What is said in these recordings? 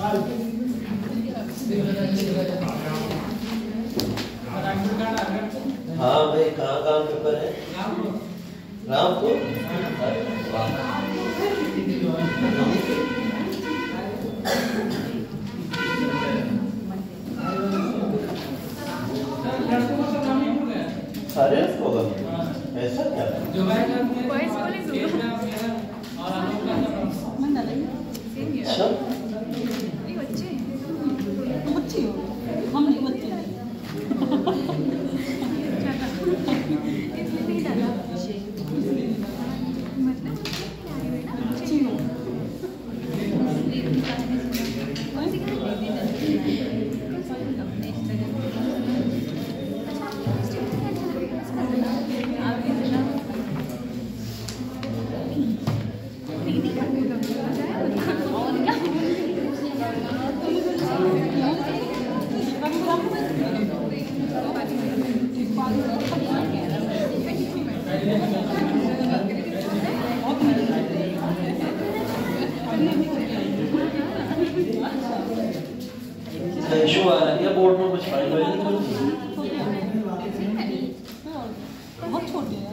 हाँ भाई, कहाँ काम पेपर है? रामपुर। अरे होगा ऐसा क्या? अच्छा, इशू आ रहा है बोर्ड में, कुछ फाइल वाइल नहीं बनती? बहुत छोटे हैं।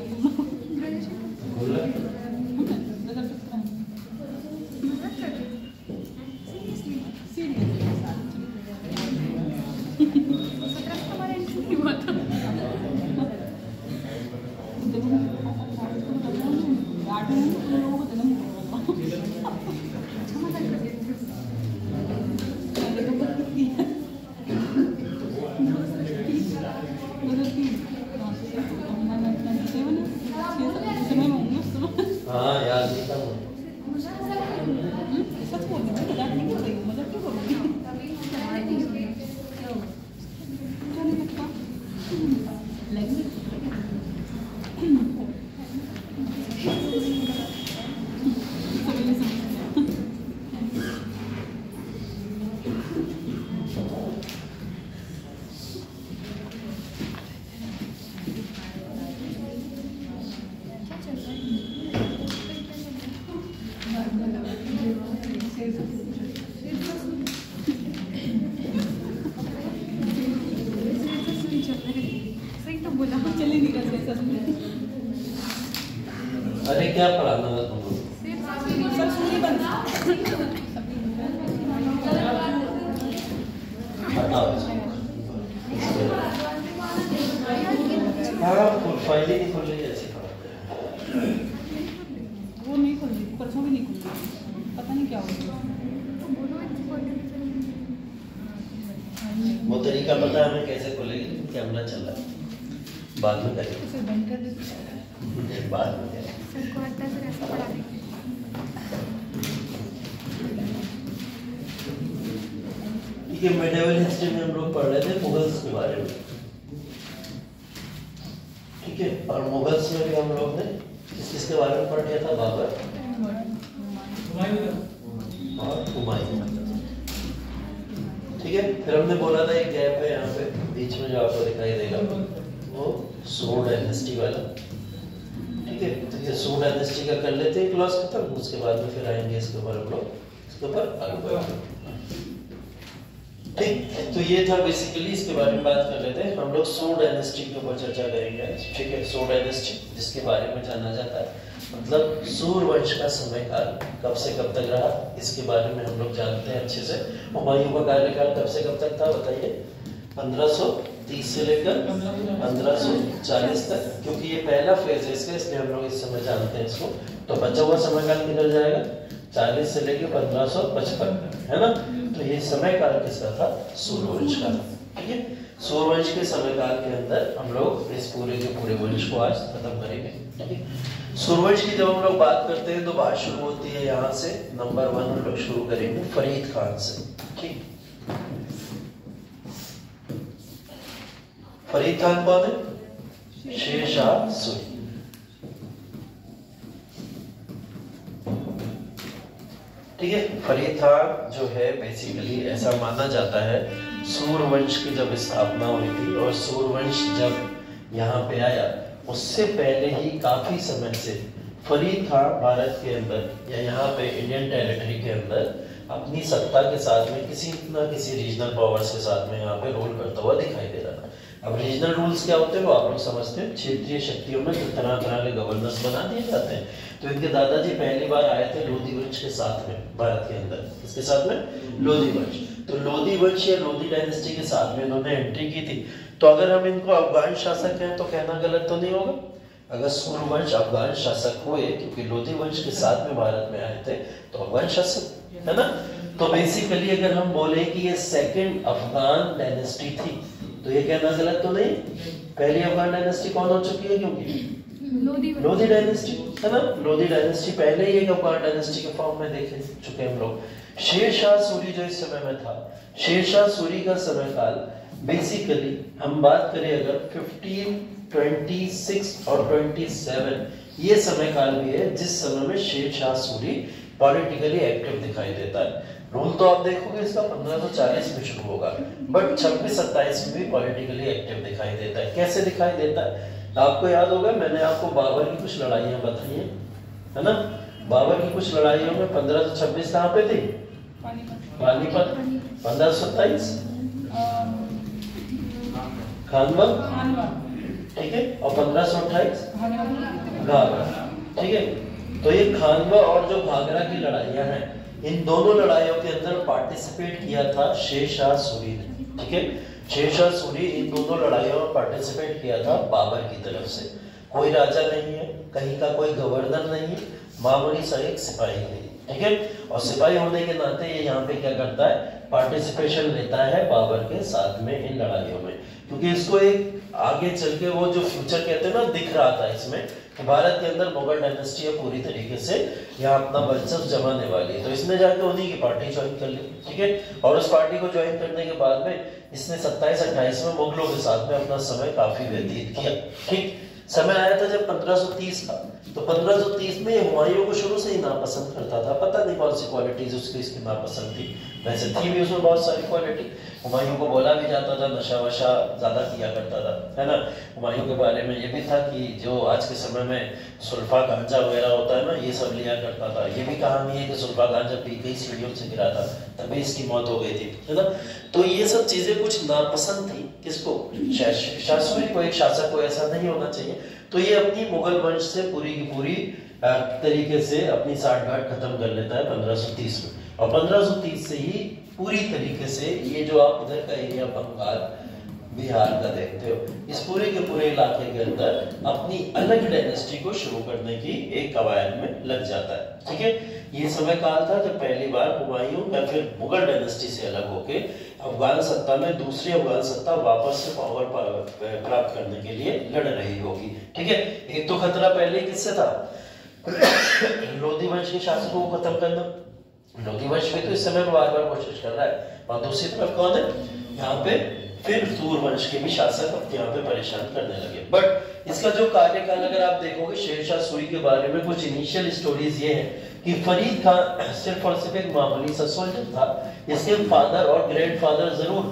हाँ यार देखा हूँ। अरे क्या पढ़ाना था तुम लोग? हाँ, फाइल ही नहीं खोल रही ऐसे वो नहीं खोल रही, परसों भी नहीं खोल रही, पता नहीं क्या हो गया। वो तरीका पता है हमें कैसे खोलेगी? कैमरा चल रहा है, बाद में करेंगे, बाद में करेंगे। ठीक है, मेडिवल हिस्ट्री में हम लोग पढ़ रहे थे मुगल्स के बारे में, ठीक है। और मुगल्स में भी हम लोग ने किसके बारे में पढ़ लिया था? बाबर और हुमायूं, ठीक है। फिर हमने बोला था एक गैप है यहाँ पे बीच में जो आपको दिखाई देगा, वो सूड डायनेस्टी वाला, ठीक है। तो ये सूड डायनेस्टी का कर लेते हैं क्लास खत्म, उसके बाद में फिर आएंगे इसके ऊपर हम लोग, इसके ऊपर आगे बढ़ेंगे, ठीक। तो ये था बेसिकली, इसके बारे में बात कर लेते हैं हम लोग। सूड डायनेस्टी के ऊपर चर्चा करेंगे, ठीक है। सूड डायनेस्टी जिसके बारे में जाना जाता है, मतलब सूर वंश का समयकाल कब से कब तक रहा, इसके बारे में हम लोग जानते हैं अच्छे से। हुमायूं का कार्यकाल कब से कब तक था बताइए? 1530 से लेकर 1540 तक, क्योंकि ये पहला फेज है इसका, इसलिए हम लोग इस समय जानते हैं इसको। तो बचा हुआ समयकाल निकल जाएगा 40 से लेकर 1555, है ना। तो ये समयकाल किसका था? सूर्यवंश का था, ठीक है। सूर्यवंश के समयकाल के अंदर हम लोग इस पूरे के पूरे वंश को आज खत्म करेंगे, ठीक है। सूर्यवंश की जब हम लोग बात करते हैं तो बात शुरू होती है यहाँ से। नंबर 1 हम लोग शुरू करेंगे फरीद खान से, ठीक। फरीद खान कौन है? शेरशाह सूरी, ठीक है। फरीद खान जो है बेसिकली ऐसा माना जाता है, सूर्यवंश की जब स्थापना हुई थी और सूर्यवंश जब यहाँ पे आया उससे पहले ही काफी समय से फरीद खां भारत के अंदर या यहाँ पे इंडियन टेरिटरी के अंदर अपनी सत्ता के साथ में किसी न किसी रीजनल पावर्स के साथ में यहाँ पे रूल करता हुआ दिखाई दे रहा था। अब रीजनल रूल्स क्या होते हैं वो आप लोग समझते हैं, क्षेत्रीय शक्तियों में जो तरह तरह के गवर्नर्स बना दिए जाते हैं। तो इनके दादाजी पहली बार आए थे लोधी वंश के साथ में भारत के अंदर, किसके साथ में? लोधी वंश। तो लोधी वंश या लोधी डायनेस्टी के साथ में इन्होंने एंट्री की थी। तो अगर हम इनको अफगान शासक हैं तो कहना गलत तो नहीं होगा? अगर सूर्यवंश अफगान शासक हुए क्योंकि लोधी वंश के साथ में भारत में आए थे तो अफगान शासक है ना। तो बेसिकली अगर हम बोले कि ये सेकंड अफगान डायनेस्टी थी तो ये कहना गलत तो नहीं? पहली अफगान डायनेस्टी कौन हो चुकी है? क्योंकि लोधी डायनेस्टी है ना। लोधी डायनेस्टी पहले ही एक अफगान डायनेस्टी के फॉर्म में देख चुके हम लोग। शेरशाह सूरी जो इस समय में था, शेरशाह सूरी का समय काल बेसिकली हम बात करें अगर 15, 26 और 27 ये समय काल भी है जिस समय में शेरशाह सूरी पॉलिटिकली एक्टिव दिखाई देता है। रूल तो आप देखोगे इसका 1540 में शुरू होगा, बट 26-27 में भी पॉलिटिकली एक्टिव दिखाई देता है। कैसे दिखाई देता है? आपको याद होगा मैंने आपको बाबर की कुछ लड़ाइयां बताई है ना। बाबर की कुछ लड़ाइयों में 1526 कहाँ पे थी? पानीपत। 1527 खानवा, ठीक है, और 1528 घाघरा, ठीक है। तो ये खानवा और जो घाघरा की लड़ाइयां हैं, इन दोनों लड़ाइयों के अंदर पार्टिसिपेट किया था शेरशाह सूरी ने, ठीक है। शेरशाह सूरी इन दोनों लड़ाइयों में पार्टिसिपेट किया था बाबर की तरफ से। कोई राजा नहीं है, कहीं का कोई गवर्नर नहीं है, मामूली सा एक सिपाही नहीं, ठीक है। और सिपाही होने के नाते ये यहाँ पे क्या करता है? पार्टिसिपेशन लेता है बाबर के साथ में इन लड़ाइयों में, क्योंकि इसको एक आगे चल के वो जो फ्यूचर कहते हैं ना दिख रहा था इसमें कि भारत के अंदर मुगल डायनेस्टी पूरी तरीके से यहाँ अपना वर्चस्व जमाने वाली है। तो इसने जाके उन्हीं की पार्टी ज्वाइन कर ली, ठीक है। और उस पार्टी को ज्वाइन करने के बाद में इसने 27-28 में मुगलों के साथ में अपना समय काफी व्यतीत किया, ठीक। समय आया था जब 1530 का, तो 1530 में हुमायूं को शुरू से ही नापसंद करता था। पता नहीं कौन सी क्वालिटीज उसकी इसकी नापसंद थी, वैसे थी भी उसमें बहुत सारी क्वालिटी। हुमायूं को बोला भी जाता था नशा वशा ज्यादा किया करता था, है ना। हुमायूं के बारे में ये भी था कि जो आज के समय में सुल्फा गांजा वगैरह होता है ना, ये सब लिया करता था। ये भी कहानी है कि सुल्फा गांजा पी के सीढ़ियों से गिरा था, तभी इसकी मौत हो गई थी, है ना। तो ये सब चीजें कुछ नापसंद थी किसको? शेरशाह सूरी को, एक शासक को ऐसा नहीं होना चाहिए। तो ये अपनी मुगल वंश से पूरी की पूरी तरीके से अपनी साठगांठ खत्म कर लेता है 1530 में। और 1530 से ही पूरी तरीके से ये जो आप इधर का एरिया बंगाल बिहार का देखते हो, इस पूरे के पूरे इलाके के अंदर अपनी अलग डायनेस्टी को शुरू करने की एक कवायद में लग जाता है, ठीक है। ये समय काल था जब पहली बार हुमायूं या फिर मुगल डायनेस्टी से अलग होके अफगान सत्ता में दूसरी अफगान सत्ता वापस से पावर प्राप्त करने के लिए लड़ रही होगी, ठीक है। एक तो खतरा पहले किससे था? लोधी वंश के शासकों को खत्म करना। लोधी वंश में तो इस समय बार बार कोशिश कर रहा है, और दूसरी तरफ कौन है यहाँ पे? फिर सूर्यवंश के भी शासक यहाँ पे परेशान करने लगे। बट इसका जो कार्यकाल अगर आप देखोगे शेरशाह सूरी के बारे में कुछ इनिशियल स्टोरीज ये है कि फरीद खान सिर्फ और सिर्फ एक मामूली सा सोल्जर था। इसके फादर और ग्रैंडफादर जरूर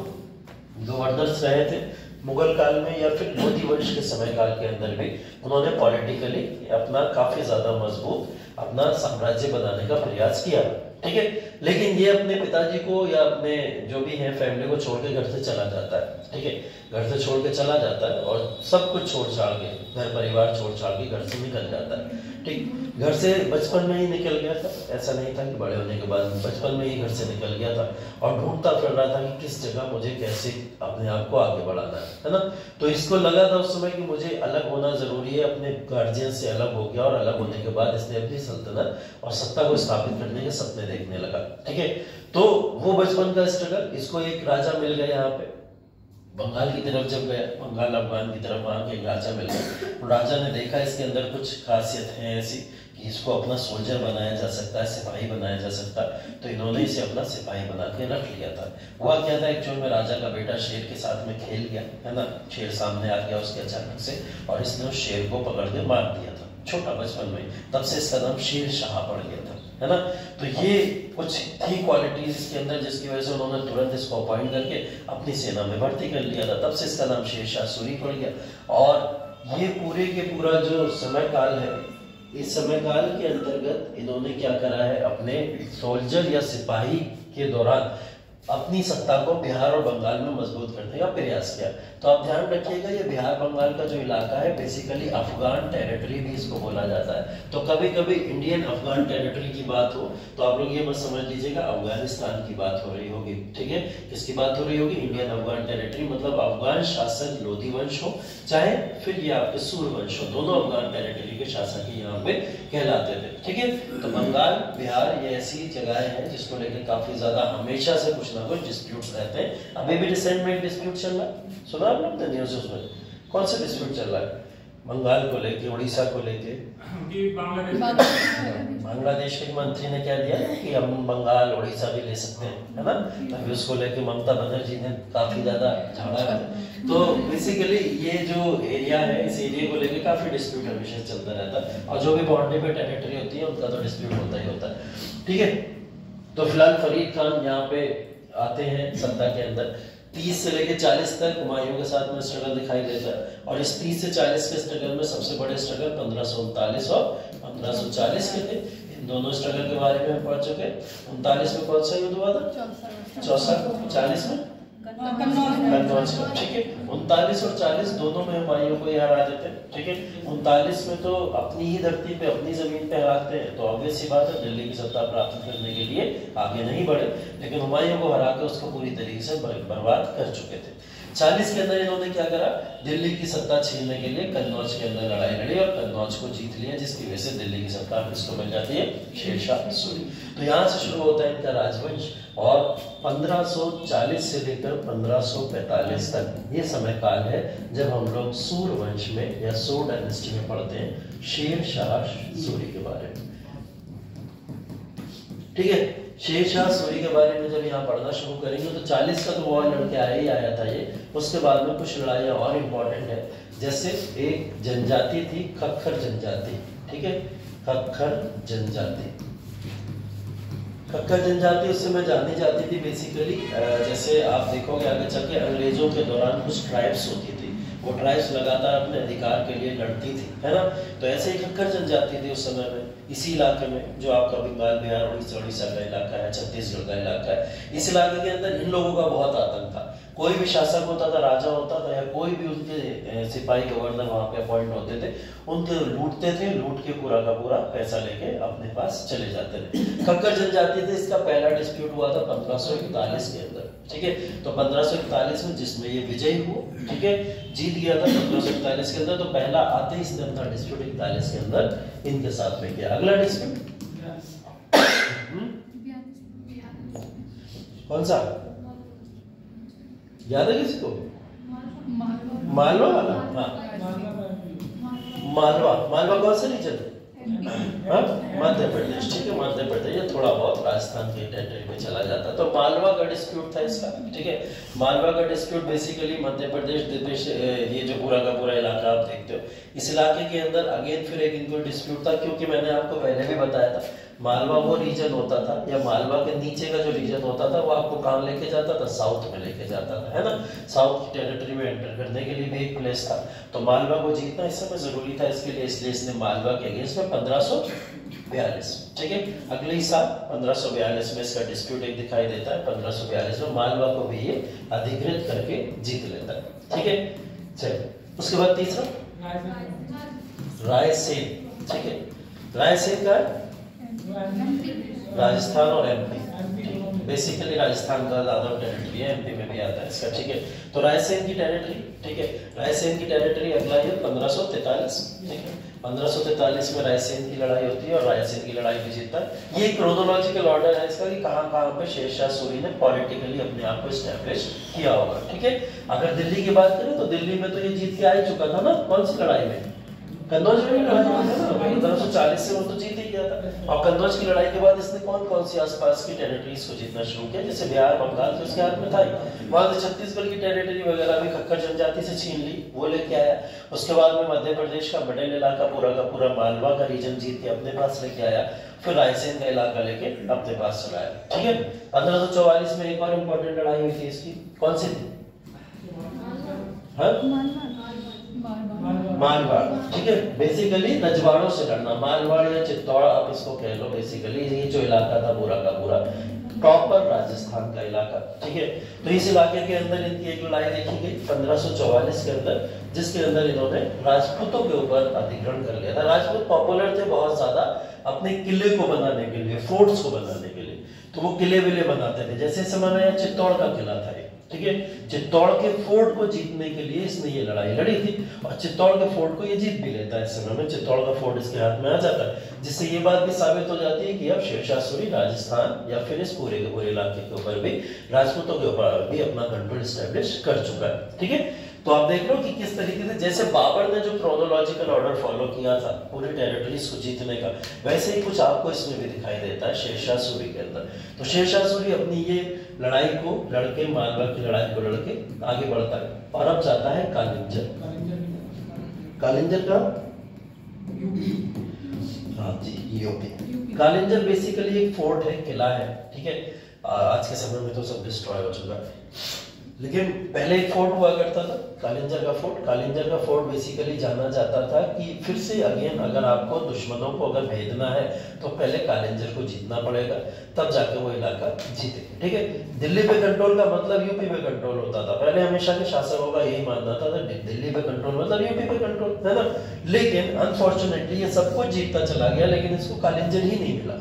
गवर्नर्स रहे थे मुगल काल में या फिर लोधी वंश के समय काल के अंदर भी उन्होंने पॉलिटिकली अपना काफी ज्यादा मजबूत अपना साम्राज्य बनाने का प्रयास किया, ठीक है। लेकिन ये अपने पिताजी को या अपने जो भी है फैमिली को छोड़ के घर से चला जाता है, ठीक है। घर से छोड़ के चला जाता है और सब कुछ छोड़ छाड़ के, घर परिवार छोड़ छाड़ के घर से निकल जाता है, ठीक। घर से बचपन में ही निकल गया था, ऐसा नहीं था कि बड़े होने के बाद, बचपन में ही घर से निकल गया था और ढूंढता फिर रहा था कि किस जगह मुझे कैसे अपने आप को आगे बढ़ाना है ना। तो इसको लगा था उस समय कि मुझे अलग होना जरूरी है, अपने गार्जियन से अलग हो गया और अलग होने के बाद इसने अपनी सल्तनत और सत्ता को स्थापित करने के सपने देखने लगा, ठीक है। तो वो बचपन का स्ट्रगल, इसको एक राजा मिल गया यहाँ पे बंगाल की तरफ जब गया, बंगाल अफगान की तरफ वहां के राजा मिल गए। तो राजा ने देखा इसके अंदर कुछ खासियत है ऐसी कि इसको अपना सोल्जर बनाया जा सकता है, सिपाही बनाया जा सकता है। तो इन्होंने इसे अपना सिपाही बना के रख लिया था। हुआ क्या था, एक्चुअल में राजा का बेटा शेर के साथ में खेल गया, है ना। शेर सामने आ गया उसके अचानक से और इसने उस शेर को पकड़ के मार दिया था, छोटा बचपन में। तब से इसका नाम शेर शाह पड़ गया था, है ना। तो ये कुछ थी क्वालिटीज इसके अंदर जिसकी वजह से उन्होंने तुरंत इसको अपॉइंट करके अपनी सेना में भर्ती कर लिया था। तब से इसका नाम शेरशाह सूरी पड़ गया। और ये पूरे के पूरा जो समय काल है इस समय काल के अंतर्गत इन्होंने क्या करा है, अपने सोल्जर या सिपाही के दौरान अपनी सत्ता को बिहार और बंगाल में मजबूत करने का प्रयास किया। तो आप ध्यान रखिएगा, ये बिहार बंगाल का जो इलाका है बेसिकली अफगान टेरिटरी भी इसको बोला जाता है। तो कभी कभी इंडियन अफगान टेरिटरी की बात हो तो आप लोग ये मत समझ लीजिएगा अफगानिस्तान की बात हो रही होगी, ठीक है। किसकी बात हो रही होगी? इंडियन अफगान टेरिटरी, मतलब अफगान शासक लोधी वंश हो चाहे फिर ये आपके सूर वंश हो, दोनों अफगान टेरिटरी के शासक ही यहाँ पे कहलाते थे, ठीक है। तो बंगाल, बिहार ये ऐसी जगहें हैं जिसको लेकर काफी ज्यादा हमेशा से कुछ ना कुछ डिस्प्यूट्स रहते हैं। अभी भी रिसेंट में एक डिस्प्यूट चल रहा है, सुना आपने अपने न्यूज़ में? कौन सा डिस्प्यूट चल रहा है? बंगाल को लेके, उड़ीसा को लेके, बांग्लादेश के मंत्री ने क्या दिया कि हम बंगाल उड़ीसा भी ले सकते हैं, है ना। अभी उसको लेके ममता बनर्जी ने काफी ज्यादा झाड़ा है। तो बेसिकली ये जो एरिया है, इस एरिया को लेके काफी डिस्प्यूट हमेशा चलता रहता है, और जो भी बाउंड्री पे टेरिटरी होती है उनका तो डिस्प्यूट होता ही होता है, ठीक है। तो फिलहाल फरीद खान यहाँ पे आते हैं सत्ता के अंदर। 30 से लेके 40 तक हुमायूं के साथ में स्ट्रगल दिखाई देता है, और इस 30 से 40 के स्ट्रगल में सबसे बड़े स्ट्रगल 1539 और 1540 के थे। इन दोनों स्ट्रगल के बारे में हम पढ़ चुके। 39 में कौन सा युद्ध हुआ था? 64। 40 में कन्नौज का, ठीक है। 39 और 40 दोनों में हुमायूं को हरा देते हैं, ठीक है। 39 में तो अपनी ही धरती पे, अपनी जमीन पे हराते हैं, तो ऑब्वियस सी बात है दिल्ली की सत्ता प्राप्त करने के लिए आगे नहीं बढ़े, लेकिन हुमायूं को हरा के उसको पूरी तरीके से बर्बाद कर चुके थे। 40 के अंदर इन्होंने क्या करा, दिल्ली की सत्ता छीनने के लिए कन्नौज के अंदर लड़ाई लड़ी और कन्नौज को जीत लिया, जिसकी वजह से दिल्ली की सत्ता किसको मिल जाती है? शेरशाह सूरी। तो यहाँ से शुरू होता है इनका राजवंश, और 1540 से लेकर 1545 तक ये समय काल है जब हम लोग सूर वंश में या सूर डायनेस्टी में पढ़ते हैं शेरशाह सूरी के बारे में, ठीक है। शेरशाह सूरी के बारे में जब यहाँ पढ़ना शुरू करेंगे तो 40 का तो वॉर लड़के आया था ये। उसके बाद में कुछ लड़ाइयाँ और इम्पोर्टेंट है, जैसे एक जनजाति थी खक्खर जनजाति, ठीक है। खक्खर जनजाति, खक्खर जनजाति उस समय जानी जाती थी बेसिकली, जैसे आप देखोगे आगे चल के अंग्रेजों के दौरान कुछ ट्राइब्स होती थी, वो ट्राइब्स लगातार अपने अधिकार के लिए लड़ती थी, है ना। तो ऐसे ही खक्खर जनजाति थी उस समय में, इसी इलाके में जो आपका बंगाल, बिहार, उड़ीसा का इलाका है, छत्तीसगढ़ का इलाका है। इस इलाके के अंदर इन लोगों का बहुत आतंक था। कोई भी शासक होता था, राजा होता था, या कोई भी उनके सिपाही गवर्नर वहां पे अपॉइंट होते थे, उनके लूटते थे, लूट के पूरा का पूरा पैसा लेके अपने पास चले जाते थे। खक्खर जनजाति थे, इसका पहला डिस्प्यूट हुआ था 1541 के अंदर, ठीक है। तो 1541 में जिसमें ये विजयी हुआ, ठीक है, जीत गया था 1541 के अंदर। तो पहला आते ही इसने अपना डिस्प्यूट 41 के अंदर इनके साथ में किया। अगला डिस्प्यूट कौन सा याद है किसी को? मालवा वाला, हाँ मालवा कौन सा रीजन है? मध्य प्रदेश, ठीक है, मध्य प्रदेश। ये थोड़ा बहुत राजस्थान के टेरिटरी में चला जाता है। तो मालवा का डिस्प्यूट था इसका, ठीक है। मालवा का डिस्प्यूट बेसिकली मध्य प्रदेश, ये जो पूरा का पूरा इलाका आप देखते हो, इस इलाके के अंदर अगेन फिर एक इनको डिस्प्यूट था, क्योंकि मैंने आपको पहले भी बताया था मालवा वो रीजन होता था, या मालवा के नीचे का जो रीजन होता था वो आपको कहाँ लेके जाता था? साउथ में लेके जाता था, है ना। साउथ की टेरिटरी में एंटर करने के लिए भी एक प्लेस था। तो मालवा को जीतना इस समय जरूरी था इसके लिए, इसलिए इसने मालवा के अगेंस्ट में 1542, ठीक है। अगले ही साल 1542 में इसका डिस्प्यूट एक दिखाई देता है। 1542 में मालवा को भी ये अधिकृत करके जीत लेता है, ठीक है। चलिए उसके बाद तीसरा रायसेन, ठीक है। रायसेन का राजस्थान और एमपी, बेसिकली राजस्थान का ज्यादा टेरिटरी है, एमपी में भी आता है इसका, ठीक है। तो रायसेन की टेरिटरी, ठीक है, रायसेन की टेरिटरी अगला ये 1543, ठीक है। 1543 में रायसेन की लड़ाई होती है और रायसेन की लड़ाई भी जीतता है। ये क्रोनोलॉजिकल ऑर्डर है इसका कि कहां पे शेरशाह सूरी ने पॉलिटिकली अपने आप को एस्टैब्लिश किया होगा, ठीक है। अगर दिल्ली की बात करें तो दिल्ली में तो ये जीत के आ ही चुका था ना, कौन सी लड़ाई में? कन्नौज में लड़ाई हुई थी ना 1540 से, वो तो जीत ही गया था। और कन्नौज की लड़ाई के बाद इसने कौन सी आसपास की टेरिटरीज को जीतना शुरू किया, जैसे बिहार, बंगाल, तो उसके हाथ में था ही। वहां से छत्तीसगढ़ की टेरिटरी वगैरह भी खक्खर जनजाति से छीन ली, वो लेके आया। उसके बाद में मध्य प्रदेश का मिडिल इलाका पूरा का पूरा मालवा का रीजन जीत के अपने पास लेके आया, फिर रायसेन का इलाका लेके अपने पास चलाया, ठीक है। 1544 में एक और इम्पोर्टेंट लड़ाई हुई थी इसकी, कौन सी थी? मारवाड़, ठीक है, बेसिकली रजवाड़ों से लड़ना, मारवाड़ या चित्तौड़ आप इसको कह लो। बेसिकली ये जो इलाका था पूरा का पूरा प्रॉपर राजस्थान का इलाका, ठीक है। तो इस इलाके के अंदर इनकी एक लड़ाई देखी गई 1544 के अंदर, जिसके अंदर इन्होंने राजपूतों के ऊपर अधिग्रहण कर लिया था। राजपूत पॉपुलर थे बहुत ज्यादा अपने किले को बनाने के लिए, फोर्ट्स को बनाने के लिए, तो वो किले विले बनाते थे। जैसे समय में चित्तौड़ का किला था, ठीक है, चित्तौड़ के फोर्ट को जीतने के लिए इसने ये लड़ाई लड़ी थी और चित्तौड़ के फोर्ट को ये जीत भी लेता है। इस समय में चित्तौड़ का फोर्ट इसके हाथ में आ जाता है, जिससे ये बात भी साबित हो जाती है कि अब शेरशाह सूरी राजस्थान या फिर इस पूरे के पूरे इलाके के ऊपर भी, राजपूतों के ऊपर भी अपना कंट्रोल स्टैब्लिश कर चुका है, ठीक है। तो आप देख लो कि किस तरीके से, जैसे बाबर ने जो क्रोनोलॉजिकल ऑर्डर फॉलो किया था पूरी टेरिटरीज को जीतने का, वैसे ही कुछ आपको इसमें भी दिखाई देता है शेरशाह सूरी के अंदर। तो शेरशाह सूरी अपनी ये लड़ाई को लड़के, मालवा की लड़ाई को लड़के आगे बढ़ता है और अब जाता है कालिंजर। कालिंजर का हाँ जी, यूपी। कालिंजर बेसिकली एक फोर्ट है, किला है, ठीक है। आज के समय में तो सब डिस्ट्रॉय हो चुका है, लेकिन पहले एक फोर्ट हुआ करता था, कालिंजर का फोर्ट। कालिंजर का फोर्ट बेसिकली जाना जाता था कि फिर से अगेन अगर आपको दुश्मनों को अगर भेजना है तो पहले कालिंजर को जीतना पड़ेगा, तब जाके वो इलाका जीते, ठीक है। दिल्ली पे कंट्रोल का मतलब यूपी पे कंट्रोल होता था, पहले हमेशा के शासकों का यही मानना था, दिल्ली पे कंट्रोल मतलब यूपी पे कंट्रोल, है ना। लेकिन अनफॉर्चुनेटली ये सब कुछ जीतता चला गया, लेकिन इसको कालिंजर ही नहीं मिला,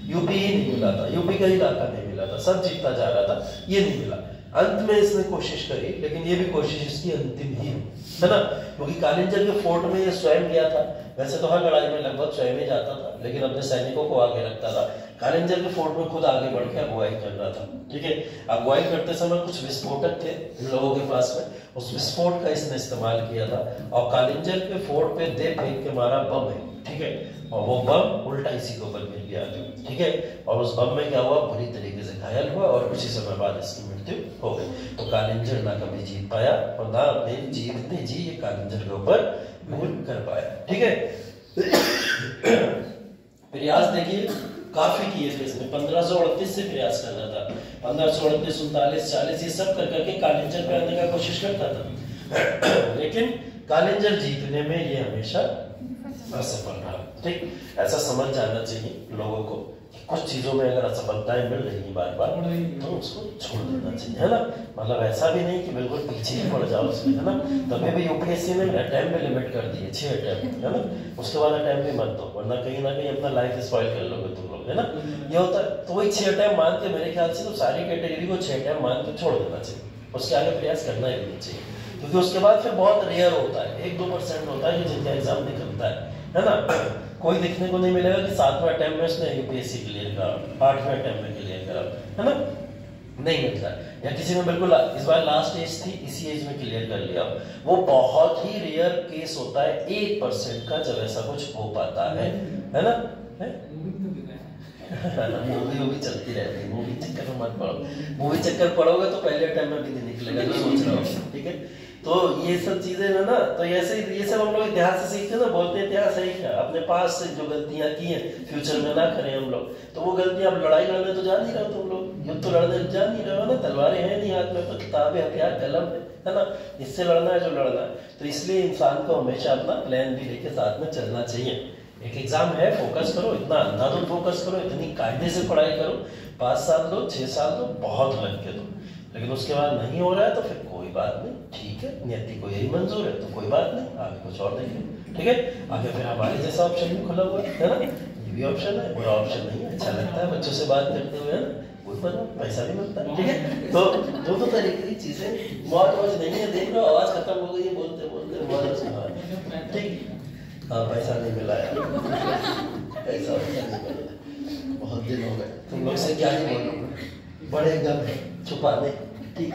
यूपी ही नहीं मिला था, यूपी का इलाका नहीं मिला था, सब जीतता जा रहा था, ये नहीं मिला। अंत में इसने कोशिश करी, लेकिन ये भी कोशिश इसकी अंतिम ही है ना, क्योंकि कालिंजर के फोर्ट में ये स्वयं गया था। वैसे तो हर लड़ाई में लगभग स्वयं ही जाता था, लेकिन अपने सैनिकों को आगे रखता था। कालिंजर के फोर्ट में खुद आगे बढ़ के अगुवाई कर रहा था, ठीक है। अगुवाई करते समय कुछ विस्फोटक थे इन लोगों के पास में, उस विस्फोट का इसने इस्तेमाल किया था और कालिंजर के फोर्ट पे दे फेंक के मारा बम है, ठीक है, और वो बम उल्टा इसी के ऊपर गिर गया, ठीक है। और उस बम में क्या हुआ, बुरी तरीके से घायल हुआ और कुछ ही समय बाद इसकी मृत्यु हो गई। तो कालिंजर ना कभी जीत पाया और ना अपने जीतने जी ये कालिंजर के ऊपर भूल कर पाया, ठीक है। प्रयास देखिए काफी किए थे इसने, 1538 से प्रयास कर रहा था, 1538, 39, 40 ये सब कर करके कालिंजर पे आने का कोशिश करता था, लेकिन कालिंजर जीतने में ये हमेशा असफल रहा, ठीक। ऐसा समझ जाना चाहिए लोगों को कि कुछ चीजों में अगर असफलताएं मिल रही है बार बार तो उसको छोड़ देना चाहिए, है ना। मतलब ऐसा भी नहीं कि बिल्कुल पीछे ही पड़ जाओ उसमें, है ना। तभी भी यूपीएससी ने अटेम्प्ट में लिमिट कर दी है 6 अटेम्प्ट, है ना। उसके बाद अटेम्प्ट भी मत दो, वरना कहीं ना कहीं अपना लाइफ स्पॉइल कर लोगे तुम लोग, है ना। ये होता है, तो वही 6 अटेम्प्ट मान के मेरे ख्याल से तो सारी कैटेगरी को 6 अटेम्प्ट मान के छोड़ देना चाहिए, उसके आगे प्रयास करना ही नहीं चाहिए, क्योंकि उसके बाद फिर बहुत रेयर होता है, 1-2% होता है कि जिनका एग्जाम निकलता है ना। कोई देखने को नहीं मिलेगा कि 7वें अटेम्प्ट में उसने यूपीएससी क्लियर करा, 8वें अटेम्प्ट में क्लियर करा, है ना, नहीं मिलता। या किसी ने बिल्कुल इस बार लास्ट एज थी, इसी एज में क्लियर कर लिया, वो बहुत ही रेयर केस होता है, 1% का जब ऐसा कुछ हो पाता है ना। मूवी चलती रहती है, मूवी चक्कर में मत पड़ो, मूवी चक्कर पड़ोगे तो पहले अटेम्प्ट में भी नहीं निकलेगा, तो सोच रहा हूँ, ठीक है। तो ये सब चीजें है ना, तो ऐसे ये सब हम लोग इतिहास से सीखते हैं ना, बोलते हैं इतिहास है क्या, अपने पास से जो गलतियां की हैं फ्यूचर में ना करें हम लोग। तो वो गलतियां, अब लड़ाई लड़ने तो जा नहीं रहे हो तुम लोग, युद्ध तो लड़ने जा नहीं रहे हो ना, तलवारें हैं नहीं हाथ में, तो किताबें, हथियार, कलम है ना, इससे लड़ना है जो लड़ना है। तो इसलिए इंसान को हमेशा अपना प्लान भी लेके साथ में चलना चाहिए। एक एग्जाम है, फोकस करो, इतना अंधाधुंध फोकस करो, इतनी कायदे से पढ़ाई करो, 5 साल दो, 6 साल दो, बहुत लग के दो, लेकिन उसके बाद नहीं हो रहा है तो फिर कोई बात नहीं, ठीक है, नियति को यही मंजूर है तो कोई बात नहीं, आगे कुछ और देखें, ठीक है। आगे फिर हमारे जैसा ऑप्शन भी खुला हुआ है ना, ये भी ऑप्शन है, बुरा ऑप्शन नहीं है, अच्छा लगता है बच्चों से बात करते हुए, है ना, कोई बना पैसा भी मिलता है, ठीक है। तो दो तरीके की चीजें, मौज नहीं है, देख लो आवाज खत्म हो गई है बोलते बोलते, मौज, ठीक। हाँ, पैसा नहीं मिला है, पैसा नहीं मिला, बहुत दिन हो गए, तुम लोग से क्या ही बोलूं, बड़े गम है छुपाने, ठीक।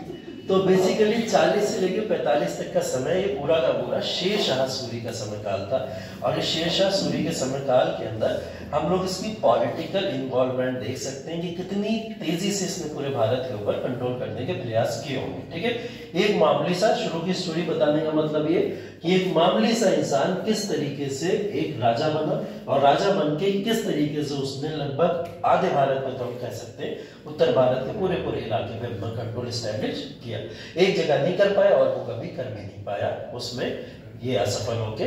तो बेसिकली 40 से लेकर 45 तक का समय ये पूरा का पूरा शेरशाह सूरी का समय काल था। और इस शेरशाह सूरी के समय काल के अंदर हम लोग इसकी पॉलिटिकल इन्वॉल्वमेंट देख सकते हैं कि कितनी तेजी से इसने पूरे भारत के ऊपर कंट्रोल करने के प्रयास किए होंगे, ठीक है। एक मामूली सा शुरू की स्टोरी बताने का मतलब ये कि एक मामूली सा इंसान किस तरीके से एक राजा बना और राजा बन के किस तरीके से उसने लगभग आधे भारत में, तो हम कह सकते हैं उत्तर भारत के पूरे इलाके पे कंट्रोल एस्टैब्लिश किया। एक जगह नहीं कर पाया और वो कभी कर भी नहीं पाया, उसमें ये असफल होके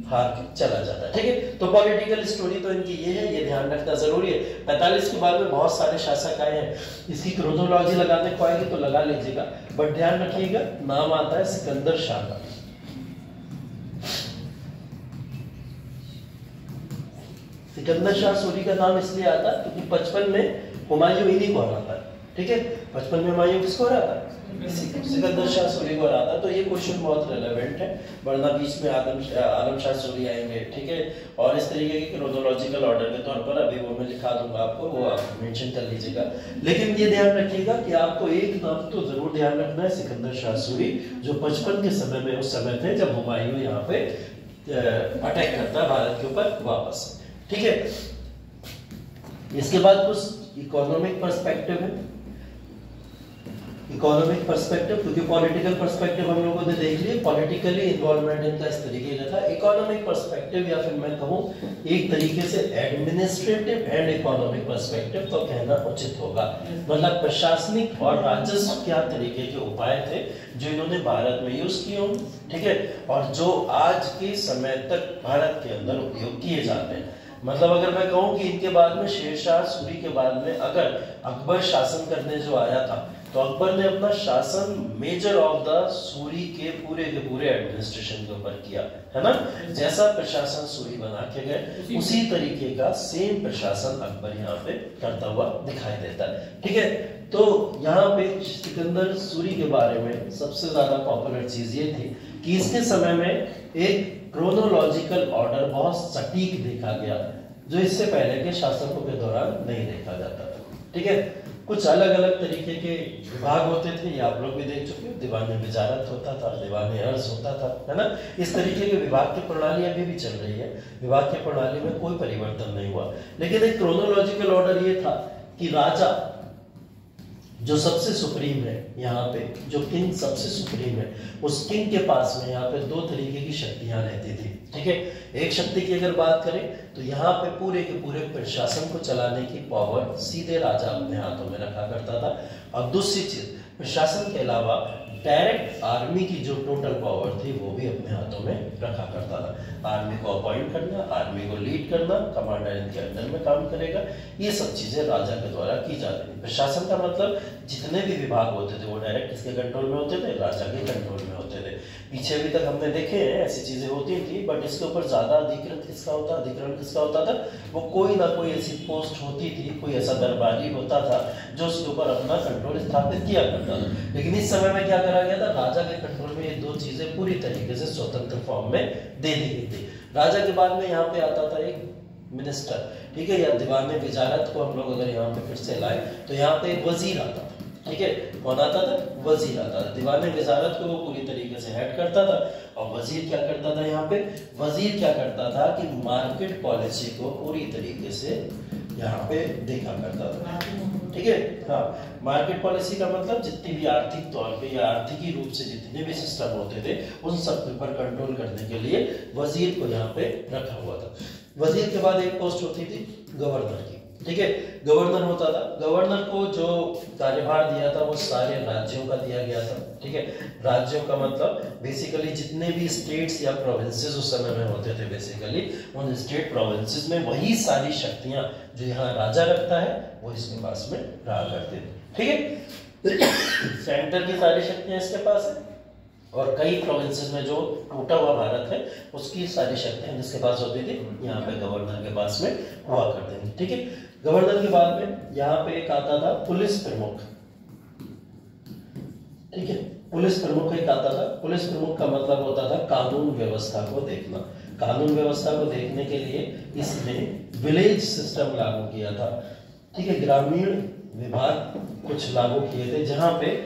हार के चला जाता है। ठीक है, तो पॉलिटिकल स्टोरी तो इनकी ये है, ये ध्यान रखना जरूरी है। 45 के बाद में बहुत सारे शासक आए हैं, इसकी क्रोनोलॉजी लगाने को आएगी तो लगा लीजिएगा, बट ध्यान रखिएगा नाम आता है सिकंदर शाह का। सिकंदर शाह सूरी का नाम इसलिए आता है क्योंकि 55 में हुमायूं इन्हीं को हराता है। ठीक है, 55 में हुमायूं किसको हराता है? सिकंदर शाह सूरी को हराता है। तो ये क्वेश्चन बहुत रिलेवेंट है, वरना बीच में आलम शाह सूरी आएंगे। ठीक है, और इस तरीके के क्रोनोलॉजिकल ऑर्डर के तौर पर अभी वो मैं लिखा दूंगा आपको, वो आप मेंशन कर लीजिएगा। लेकिन ये ध्यान रखिएगा कि आपको एक नाम तो जरूर ध्यान रखना है, सिकंदर शाह सूरी, जो 55 के समय में उस समय थे जब हुमायूं यहाँ पे अटैक करता है भारत के ऊपर वापस। ठीक है, इसके बाद कुछ इकोनॉमिक पर्सपेक्टिव है। इकोनॉमिक पर्सपेक्टिव, क्योंकि पॉलिटिकल पर्सपेक्टिव हम लोगों ने देख लिया, पॉलिटिकली इन्वॉल्वमेंट इनका इस तरीके का था। इकोनॉमिक पर्सपेक्टिव या फिर मैं कहूं एक तरीके से एडमिनिस्ट्रेटिव एंड इकोनॉमिक पर्सपेक्टिव तो कहना उचित होगा। मतलब प्रशासनिक और राजस्व क्या तरीके के उपाय थे जो इन्होंने भारत में यूज किए हों। ठीक है, और जो आज के समय तक भारत के अंदर उपयोग किए जाते हैं। मतलब अगर मैं कहूं कि इनके बाद में शेरशाह सूरी के बाद में अगर अकबर शासन करने जो आया था, तो अकबर ने अपना शासन मेजर ऑफ द सूरी के पूरे एडमिनिस्ट्रेशन के ऊपर किया, है ना। जैसा प्रशासन सूरी बना के गए उसी तरीके का सेम प्रशासन अकबर यहाँ पे करता हुआ दिखाई देता है। ठीक है, तो यहाँ पे सिकंदर सूरी के बारे में सबसे ज्यादा पॉपुलर चीज ये थी कि इसके समय में एक क्रोनोलॉजिकल ऑर्डर बहुत सटीक देखा गया, जो इससे पहले के शासकों के दौरान नहीं देखा जाता था। ठीक है, कुछ अलग अलग तरीके के विभाग होते थे, ये आप लोग भी देख चुके हो। दीवान वजारत होता था, दीवान अर्ज होता था, है ना। इस तरीके के विभाग की प्रणाली अभी भी चल रही है, विभाग की प्रणाली में कोई परिवर्तन नहीं हुआ। लेकिन एक क्रोनोलॉजिकल ऑर्डर ये था कि राजा जो सबसे सुप्रीम है यहाँ पे, जो किंग सबसे सुप्रीम है, उस किंग के पास में यहाँ पे दो तरीके की शक्तियां रहती थी। ठीक है, एक शक्ति की अगर बात करें तो यहाँ पे पूरे के पूरे प्रशासन को चलाने की पावर सीधे राजा अपने हाथों में रखा करता था। और दूसरी चीज, प्रशासन के अलावा डायरेक्ट आर्मी की जो टोटल पावर थी वो भी अपने हाथों में रखा करता था। आर्मी को अपॉइंट करना, आर्मी को लीड करना, कमांडर इनके अंडर में काम करेगा, ये सब चीजें राजा के द्वारा की जाती थी। प्रशासन का मतलब जितने भी विभाग होते थे वो डायरेक्ट किसके कंट्रोल में होते थे? राजा के कंट्रोल में होते थे। पीछे अभी तक हमने देखे हैं ऐसी चीजें होती थी, बट इसके ऊपर ज्यादा अधिकरण किसका होता था? वो कोई ना कोई ऐसी पोस्ट होती थी, कोई ऐसा दरबारी होता था जो उसके ऊपर अपना कंट्रोल स्थापित किया करता था। लेकिन इस समय में क्या करा गया था? राजा के कंट्रोल में ये दो चीजें पूरी तरीके से स्वतंत्र फॉर्म में दे दी गई थी। राजा के बाद में यहाँ पे आता था एक मिनिस्टर, ठीक है, या दीवान वजारत को हम लोग अगर यहाँ पे फिर से लाए तो यहाँ पे एक वजीर आता था। ठीक है, कौन आता था? वजीर आता था। दीवान वजारत को वो पूरी तरीके से हेड करता था। और वजीर क्या करता था? यहाँ पे वजीर क्या करता था कि मार्केट पॉलिसी को पूरी तरीके से यहाँ पे देखा करता था। ठीक है, हाँ, मार्केट पॉलिसी का मतलब जितनी भी आर्थिक तौर पे या आर्थिकी रूप से जितने भी सिस्टम होते थे उन सब पर कंट्रोल करने के लिए वजीर को यहाँ पे रखा हुआ था। वजीर के बाद एक पोस्ट होती थी गवर्नर की। ठीक है, गवर्नर होता था। गवर्नर को जो कार्यभार दिया था वो सारे राज्यों का दिया गया था। ठीक है, राज्यों का मतलब बेसिकली जितने भी स्टेट्स या प्रोविंसेस उस समय में होते थे, बेसिकली उन स्टेट प्रोविंसेस में वही सारी शक्तियां जो यहाँ राजा रखता है वो इसके पास में रहा करते थे। ठीक है, सेंटर की सारी शक्तियां इसके पास है और कई प्रोविंसेस में जो टूटा हुआ भारत है उसकी सारी शक्तियां जिसके पास होती थी यहाँ पे गवर्नर के पास में हुआ करते थे। ठीक है, गवर्नर के बाद में यहाँ पे एक आता था पुलिस प्रमुख। ठीक है, पुलिस प्रमुख एक आता था। पुलिस प्रमुख का मतलब होता था कानून व्यवस्था को देखना। कानून व्यवस्था को देखने के लिए इसने विलेज सिस्टम लागू किया था। ठीक है, ग्रामीण विभाग कुछ लागू किए थे जहां पे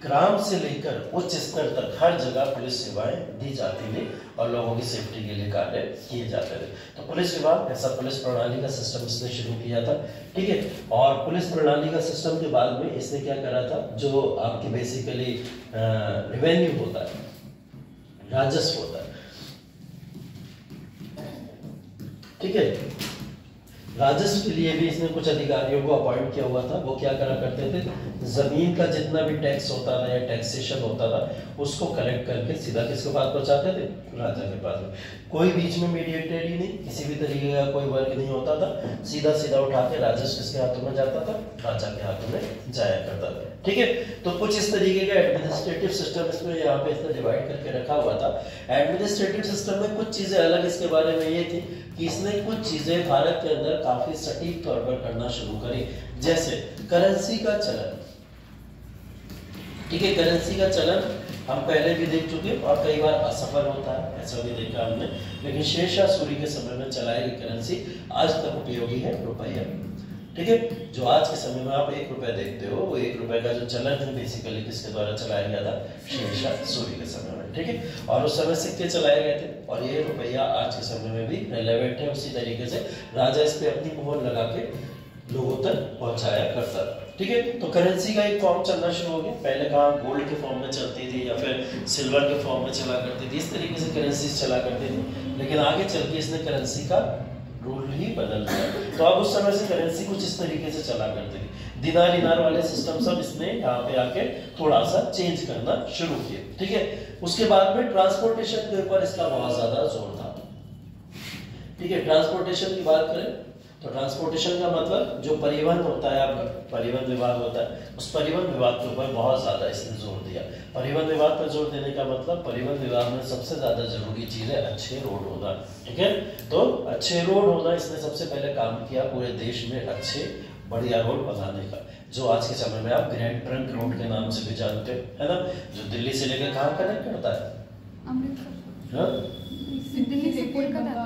ग्राम से लेकर उच्च स्तर तक हर जगह पुलिस सेवाएं दी जाती थी और लोगों की सेफ्टी के लिए कार्य किए जाते थे। तो पुलिस विभाग ऐसा पुलिस प्रणाली का सिस्टम इसने शुरू किया था। ठीक है, और पुलिस प्रणाली का सिस्टम के बाद में इसने क्या करा था? जो आपकी बेसिकली रेवेन्यू होता है, राजस्व होता है। ठीक है, राजस्व के लिए भी इसने कुछ अधिकारियों को अपॉइंट किया हुआ था। वो क्या करा करते थे, जमीन का जितना भी टैक्स होता था या टैक्सेशन होता था उसको कलेक्ट करके सीधा किसके पास पहुंचाते थे, राजा के पास में। कोई बीच में मीडिएटर ही नहीं, किसी भी तरीके का कोई वर्ग नहीं होता था, सीधा सीधा उठा के राजस्व किसके हाथों में जाता था, राजा के हाथों में जाया करता था। ठीक है, तो कुछ इस तरीके का एडमिनिस्ट्रेटिव सिस्टम इसमें यहाँ पे इसने डिवाइड करके रखा हुआ था। एडमिनिस्ट्रेटिव सिस्टम में कुछ चीजें अलग इसके बारे में ये थी कि इसने कुछ चीजें भारत के अंदर काफी सटीक तौर पर करना शुरू करी, जैसे करेंसी का चलन। ठीक है, करेंसी का चलन हम पहले भी देख चुके और कई बार असफल होता है, ऐसा भी देखा हमने, लेकिन शेरशाह सूरी के समय में चलाई गई करेंसी आज तक उपयोगी है, रुपया। ठीक है, जो आज के समय में आप 1 रुपया देखते हो, वो 1 रुपए का जो चलन है बेसिकली किसके द्वारा चलाया गया था, शेरशाह सूरी के समय में। ठीक है, और उस समय सिक्के चलाए गए थे और ये रुपया आज के समय में भी रेलेवेंट है। उसी तरीके से राजा इस पे अपनी मोहर लगा के लोगों तक पहुंचाया करता था। ठीक है, तो करेंसी का एक फॉर्म चलना शुरू हो गया। पहले कहाँ गोल्ड के फॉर्म में चलती थी या फिर सिल्वर के फॉर्म में चला करती थी, इस तरीके से करेंसी चला करती थी, लेकिन आगे चल के इसने करेंसी का रूल ही बदल दिया। तो अब उस समय से करेंसी कुछ इस तरीके से चला करती थी। दिनार इनार वाले सिस्टम सब इसने यहाँ पे आके थोड़ा सा चेंज करना शुरू किया। ठीक है, उसके बाद में ट्रांसपोर्टेशन के ऊपर इसका बहुत ज्यादा जोर था। ठीक है, ट्रांसपोर्टेशन की बात करें तो ट्रांसपोर्टेशन का मतलब जो परिवहन होता है, आपका परिवहन विभाग होता है, उस परिवहन विभाग के ऊपर बहुत ज्यादा इसने जोर दिया। परिवहन विभाग पर जोर देने का मतलब परिवहन विभाग में सबसे ज्यादा जरूरी चीज है अच्छे रोड होना। ठीक है, तो अच्छे रोड होना इसने सबसे पहले काम किया पूरे देश में अच्छे बढ़िया रोड बनाने का, जो आज के समय में आप ग्रैंड ट्रंक रोड के नाम से भी जानते हो, है ना, जो दिल्ली से लेकर कहाँ कनेक्ट करता है, दिल्ली से कोलकाता,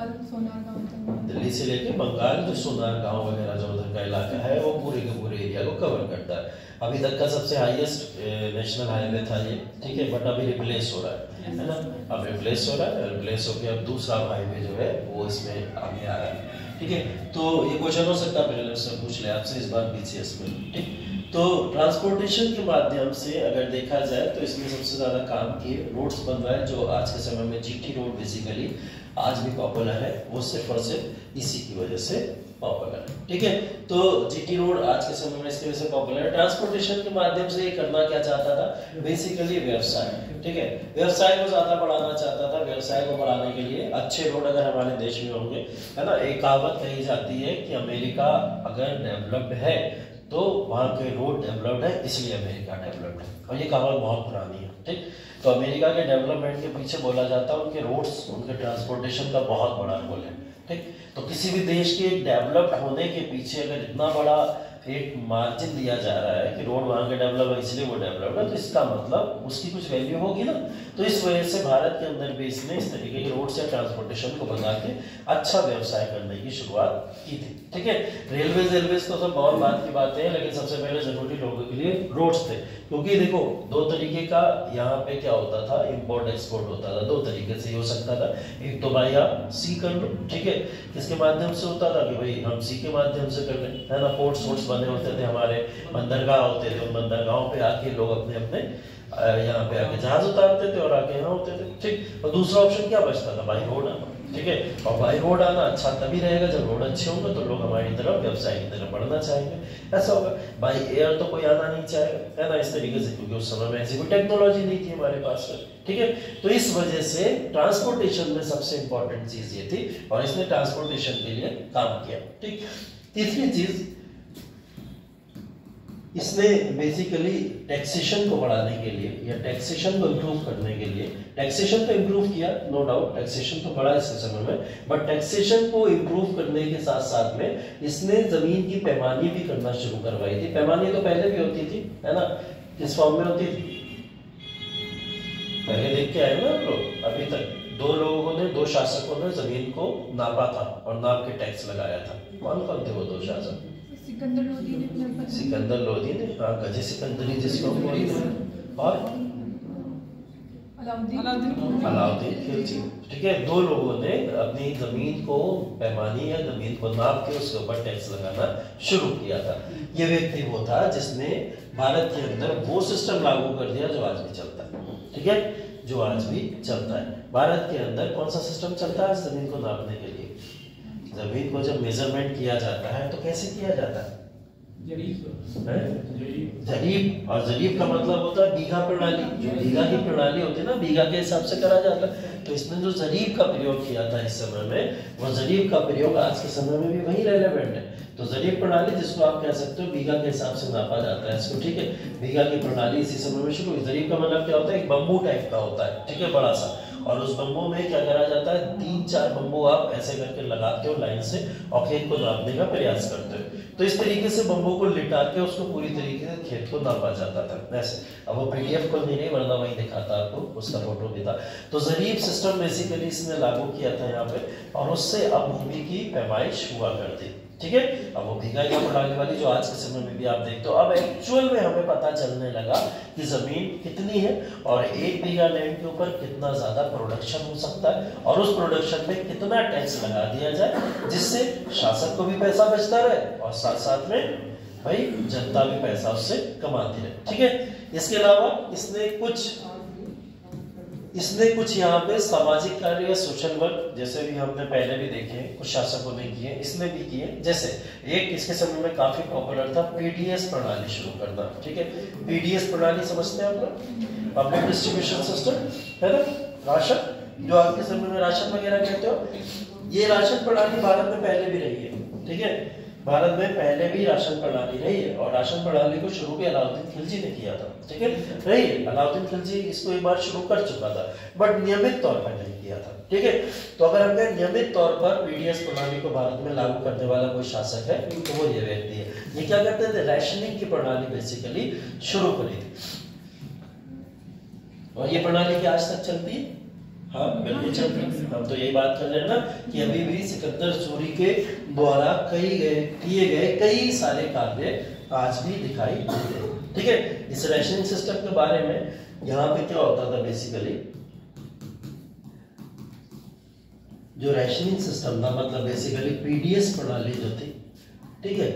दिल्ली से लेके बंगाल, जो सोनार गांव वगैरह जो उधर का इलाका है वो पूरे के पूरे एरिया को कवर करता है। अभी तक का सबसे हाईएस्ट नेशनल हाईवे था ये। ठीक है, बट अभी रिप्लेस हो रहा है ना, अब रिप्लेस हो रहा है, रिप्लेस होकर अब दूसरा हाईवे जो है वो इसमें आगे आ रहा है। ठीक है, तो ये क्वेश्चन हो सकता है पहले उससे पूछ ले आपसे इस बार बीसीएस में। ठीक, तो ट्रांसपोर्टेशन के माध्यम से अगर देखा जाए तो इसमें सबसे ज्यादा काम किए रोड्स बन रहा है, जो आज के समय में जीटी रोड बेसिकली आज भी पॉपुलर है, वो सिर्फ और सिर्फ इसी की वजह से पॉपुलर है। ठीक है, तो जीटी रोड आज के समय में इसकी वजह से पॉपुलर है। ट्रांसपोर्टेशन के माध्यम से ये करना क्या चाहता था, बेसिकली व्यवसाय। ठीक है, व्यवसाय को ज्यादा बढ़ाना चाहता था। व्यवसाय को बढ़ाने के लिए अच्छे रोड अगर हमारे देश में होंगे, है ना, एक कहावत कही जाती है कि अमेरिका अगर डेवलप्ड है तो वहाँ के रोड डेवलप्ड है, इसलिए अमेरिका डेवलप्ड है, और ये कहावत बहुत पुरानी है। ठीक, तो अमेरिका के डेवलपमेंट के पीछे बोला जाता है उनके रोड्स, उनके ट्रांसपोर्टेशन का बहुत बड़ा रोल है। ठीक, तो किसी भी देश के डेवलप्ड होने के पीछे अगर इतना बड़ा एक मार्जिन दिया जा रहा है कि रोड वहां के डेवलप है इसलिए वो डेवलप है, तो इसका मतलब उसकी कुछ वैल्यू होगी ना। तो इस वजह से भारत के अंदर भी इसने इस तरीके के रोड से ट्रांसपोर्टेशन को बना के अच्छा व्यवसाय करने की शुरुआत की थी। ठीक है, रेलवे तो सब बहुत बात की बातें हैं, लेकिन सबसे पहले जरूरी लोगों के लिए रोड्स थे, क्योंकि देखो दो तरीके का यहाँ पे क्या होता था, इंपोर्ट एक्सपोर्ट होता था। दो तरीके से हो सकता था, एक तो भाई आप सी कर लो, ठीक है, किसके माध्यम से होता था कि भाई हम सी के माध्यम से कर लें, है ना, पोर्ट्स बने होते थे हमारे, बंदरगाह होते थे, उन बंदरगाहों पे आके लोग अपने अपने यहाँ पे आके जहाज उतारते थे और आके यहाँ होते थे। ठीक, और दूसरा ऑप्शन क्या बचता था, बाई रोड आना। ठीक है, और बाई रोड आना अच्छा तभी रहेगा जब रोड अच्छे होंगे तो लोग हमारी तरफ व्यवसाय की तरफ बढ़ना चाहेंगे। ऐसा होगा, बाई एयर तो कोई आना नहीं चाहेगा, है ना, इस तरीके से, क्योंकि उस समय में ऐसी कोई टेक्नोलॉजी नहीं थी हमारे पास। ठीक है, तो इस वजह से ट्रांसपोर्टेशन में सबसे इंपॉर्टेंट चीज ये थी और इसने ट्रांसपोर्टेशन के लिए काम किया। ठीक, तीसरी चीज इसने बेसिकली टैक्सेशन को बढ़ाने के लिए या टैक्सेशन को इम्प्रूव करने के लिए, टैक्सेशन तो इम्प्रूव किया नो डाउट, टैक्सेशन तो बढ़ा इसके समय में, बट टैक्सेशन को इम्प्रूव करने के साथ साथ में इसने जमीन की पैमानी भी करना शुरू करवाई थी। पैमानी तो पहले भी होती थी, है ना, किस फॉर्म में होती थी, पहले देख के आए ना हम लोग, अभी तक दो शासकों ने जमीन को नापा था और नाप के टैक्स लगाया था। कौन कौन थे वो दो शासक? सिकंदर लोधी ने, हाँ, गजे सिकंदरी जिसको बोलते हैं, और अलाउद्दीन खिलजी। ठीक है, दो लोगों ने अपनी जमीन को पैमानी या जमीन को नाप के उसके ऊपर टैक्स लगाना शुरू किया था। ये व्यक्ति वो था जिसने भारत के अंदर वो सिस्टम लागू कर दिया जो आज भी चलता है। ठीक है, जो आज भी चलता है भारत के अंदर कौन सा सिस्टम चलता है जमीन को नापने के लिए? जमीन को जब मेजरमेंट किया जाता है तो कैसे किया जाता है? जरीब। और जरीब का मतलब होता है बीघा प्रणाली। जो बीघा की प्रणाली होती है ना, बीघा के हिसाब से करा जाता है। तो इसने जो जरीब का प्रयोग किया था इस समय में, वो जरीब का प्रयोग आज के समय में भी वही रेलेवेंट है। तो जरीब प्रणाली जिसको आप कह सकते हो बीघा के हिसाब से नापा जाता है इसको, ठीक है। बीघा की प्रणाली इसी समय में शुरू हुई। जरीब का मतलब क्या होता है? एक बम्बू टाइप का होता है, ठीक है, बड़ा सा। और उस बम्बू में क्या करा जाता है? 3-4 बम्बू आप ऐसे करके लगाते हो लाइन से और खेत को नापने का प्रयास करते हो। तो इस तरीके से बम्बू को लिटा के उसको पूरी तरीके से खेत को नापा जाता था ऐसे। अब वो पीडीएफ को नहीं, वरना वही दिखाता आपको, उसका फोटो भी था। तो जरीब सिस्टम बेसिकली इसने लागू किया था यहाँ पे, और उससे अब भूमि की पैमाइश हुआ करती, ठीक है। अब वो बीघा या प्रणाली वाली जो आज के समय में भी आप देखते हो, अब एक्चुअल में हमें पता चलने लगा कि जमीन कितनी है और 1 बीघा लैंड के ऊपर कितना ज्यादा प्रोडक्शन हो सकता है, और उस प्रोडक्शन में कितना टैक्स लगा दिया जाए जिससे शासक को भी पैसा बचता रहे और साथ साथ में भाई जनता भी पैसा उससे कमाती रहे, ठीक है। इसके अलावा इसने कुछ यहाँ पे सामाजिक कार्य या सोशल वर्क, जैसे भी हमने पहले भी देखे, कुछ शासकों ने किए, इसने भी किए। जैसे एक इसके समय में काफी पॉपुलर था पीडीएस प्रणाली शुरू करना, ठीक है। पीडीएस प्रणाली समझते हैं आप लोग? पब्लिक डिस्ट्रीब्यूशन सिस्टम, है ना, राशन, जो आज के समय में राशन वगैरह कहते हो। ये राशन प्रणाली भारत में पहले भी रही है, ठीक है। भारत में पहले भी राशन प्रणाली रही है, और राशन प्रणाली को शुरू भी अलाउद्दीन खिलजी ने किया था, ठीक है। रही है, अलाउद्दीन खिलजी इसको एक बार शुरू कर चुका था, बट नियमित तौर पर नहीं किया था, ठीक है। तो अगर हमने नियमित तौर पर पीडीएस प्रणाली को भारत में लागू करने वाला कोई शासक है तो वो ये व्यक्ति है। ये क्या करते थे? राशनिंग की प्रणाली बेसिकली शुरू करी थी, और ये प्रणाली क्या आज तक चलती है? हाँ बिल्कुल चलती है। हम तो यही बात कर रहे हैं ना कि अभी भी सिकंदर सूरी के द्वारा किए गए कई सारे कार्य आज भी दिखाई देते हैं, ठीक है। इस रैशनिंग सिस्टम के बारे में यहाँ पे क्या होता था बेसिकली, जो रैशनिंग सिस्टम था, मतलब बेसिकली पीडीएस प्रणाली जो थी, ठीक है,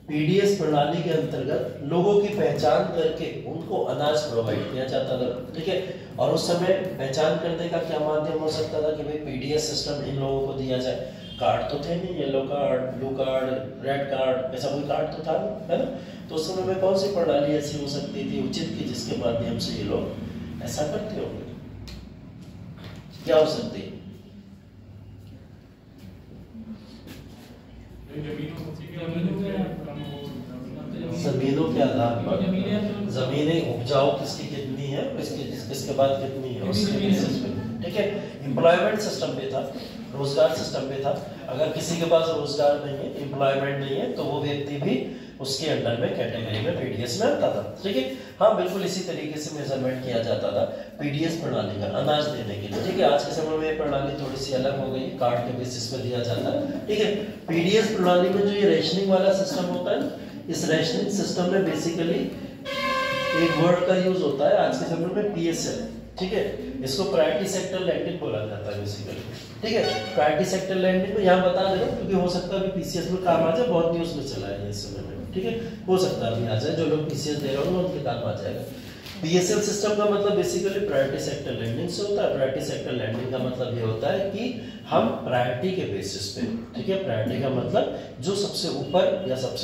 पीडीएस प्रणाली के अंतर्गत लोगों की पहचान करके उनको अनाज प्रोवाइड किया जाता था, ठीक है। और उस समय पहचान करने का क्या माध्यम हो सकता था कि भाई पीडीएस सिस्टम इन लोगों को दिया जाए। कार्ड तो थे नहीं, yellow card, blue card, red card, ऐसा कोई कार्ड तो था नहीं, है ना। तो उस समय में कौन सी प्रणाली ऐसी हो सकती थी उचित की जिसके माध्यम से ये लोग ऐसा करते होंगे? क्या हो सकती है? जमीनों के आधार पर, जमीनें उपजाऊ किसकी कितनी है, इसके बाद कितनी है उसके बेसिस पे, ठीक है। एम्प्लॉयमेंट सिस्टम पे था, रोजगार सिस्टम पे था। अगर किसी के पास रोजगार नहीं है, एम्प्लॉयमेंट नहीं है, तो वो व्यक्ति भी उसके अंडर में कैटेगरी में पीडीएस में आता था, ठीक है। हाँ बिल्कुल इसी तरीके से मेजरमेंट किया जाता था पीडीएस प्रणाली का अनाज देने के लिए, ठीक है। आज के समय में ये प्रणाली थोड़ी सी अलग हो गई, कार्ड के बेसिस पे दिया जाता है, ठीक है। पीडीएस प्रणाली में जो ये रेशनिंग वाला सिस्टम होता है, इस रेशनिंग सिस्टम में बेसिकली एक वर्ड का यूज होता है आज के समय में पीएसएल, ठीक है। इसको प्रायोरिटी सेक्टर लैंडिंग बोला जाता है बेसिकली, ठीक है। प्रायोरिटी सेक्टर लैंडिंग में यहाँ बता दे रहा हूँ क्योंकि हो सकता है पीसीएस में काम आ जाए, बहुत न्यूज में चला है इस समय में, ठीक है। हो सकता है अभी आ जाए, जो लोग पीसीएस दे रहे होंगे उनके काम आ जाएगा। पीएसएल सिस्टम का मतलब बेसिकली प्रायोरिटी सेक्टर लैंडिंग से होता है। प्रायोरिटी सेक्टर लैंडिंग का मतलब ये होता है कि हम प्रायोरिटी के बेसिस पे, ठीक है, प्रायोरिटी का मतलब जो सबसे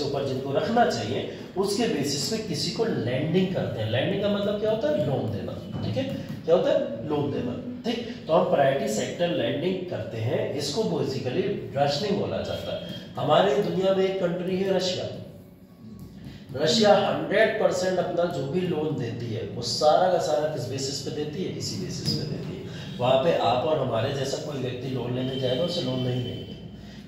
ऊपर जिनको रखना चाहिए उसके बेसिस पे किसी को लैंडिंग करते हैं। लैंडिंग का मतलब क्या होता है? लोन देना, ठीक है। क्या होता है? लोन देना, ठीक। तो हम प्रायोरिटी सेक्टर लैंडिंग करते हैं, इसको बेसिकली राशनिंग बोला जाता है। हमारे दुनिया में एक कंट्री है रशिया। रशिया 100% अपना जो भी लोन देती है वो सारा का सारा किस बेसिस पे देती है? इसी बेसिस पे देती है। वहां पे आप और हमारे जैसा कोई व्यक्ति लोन लेने जाएगा उसे लोन नहीं देंगे,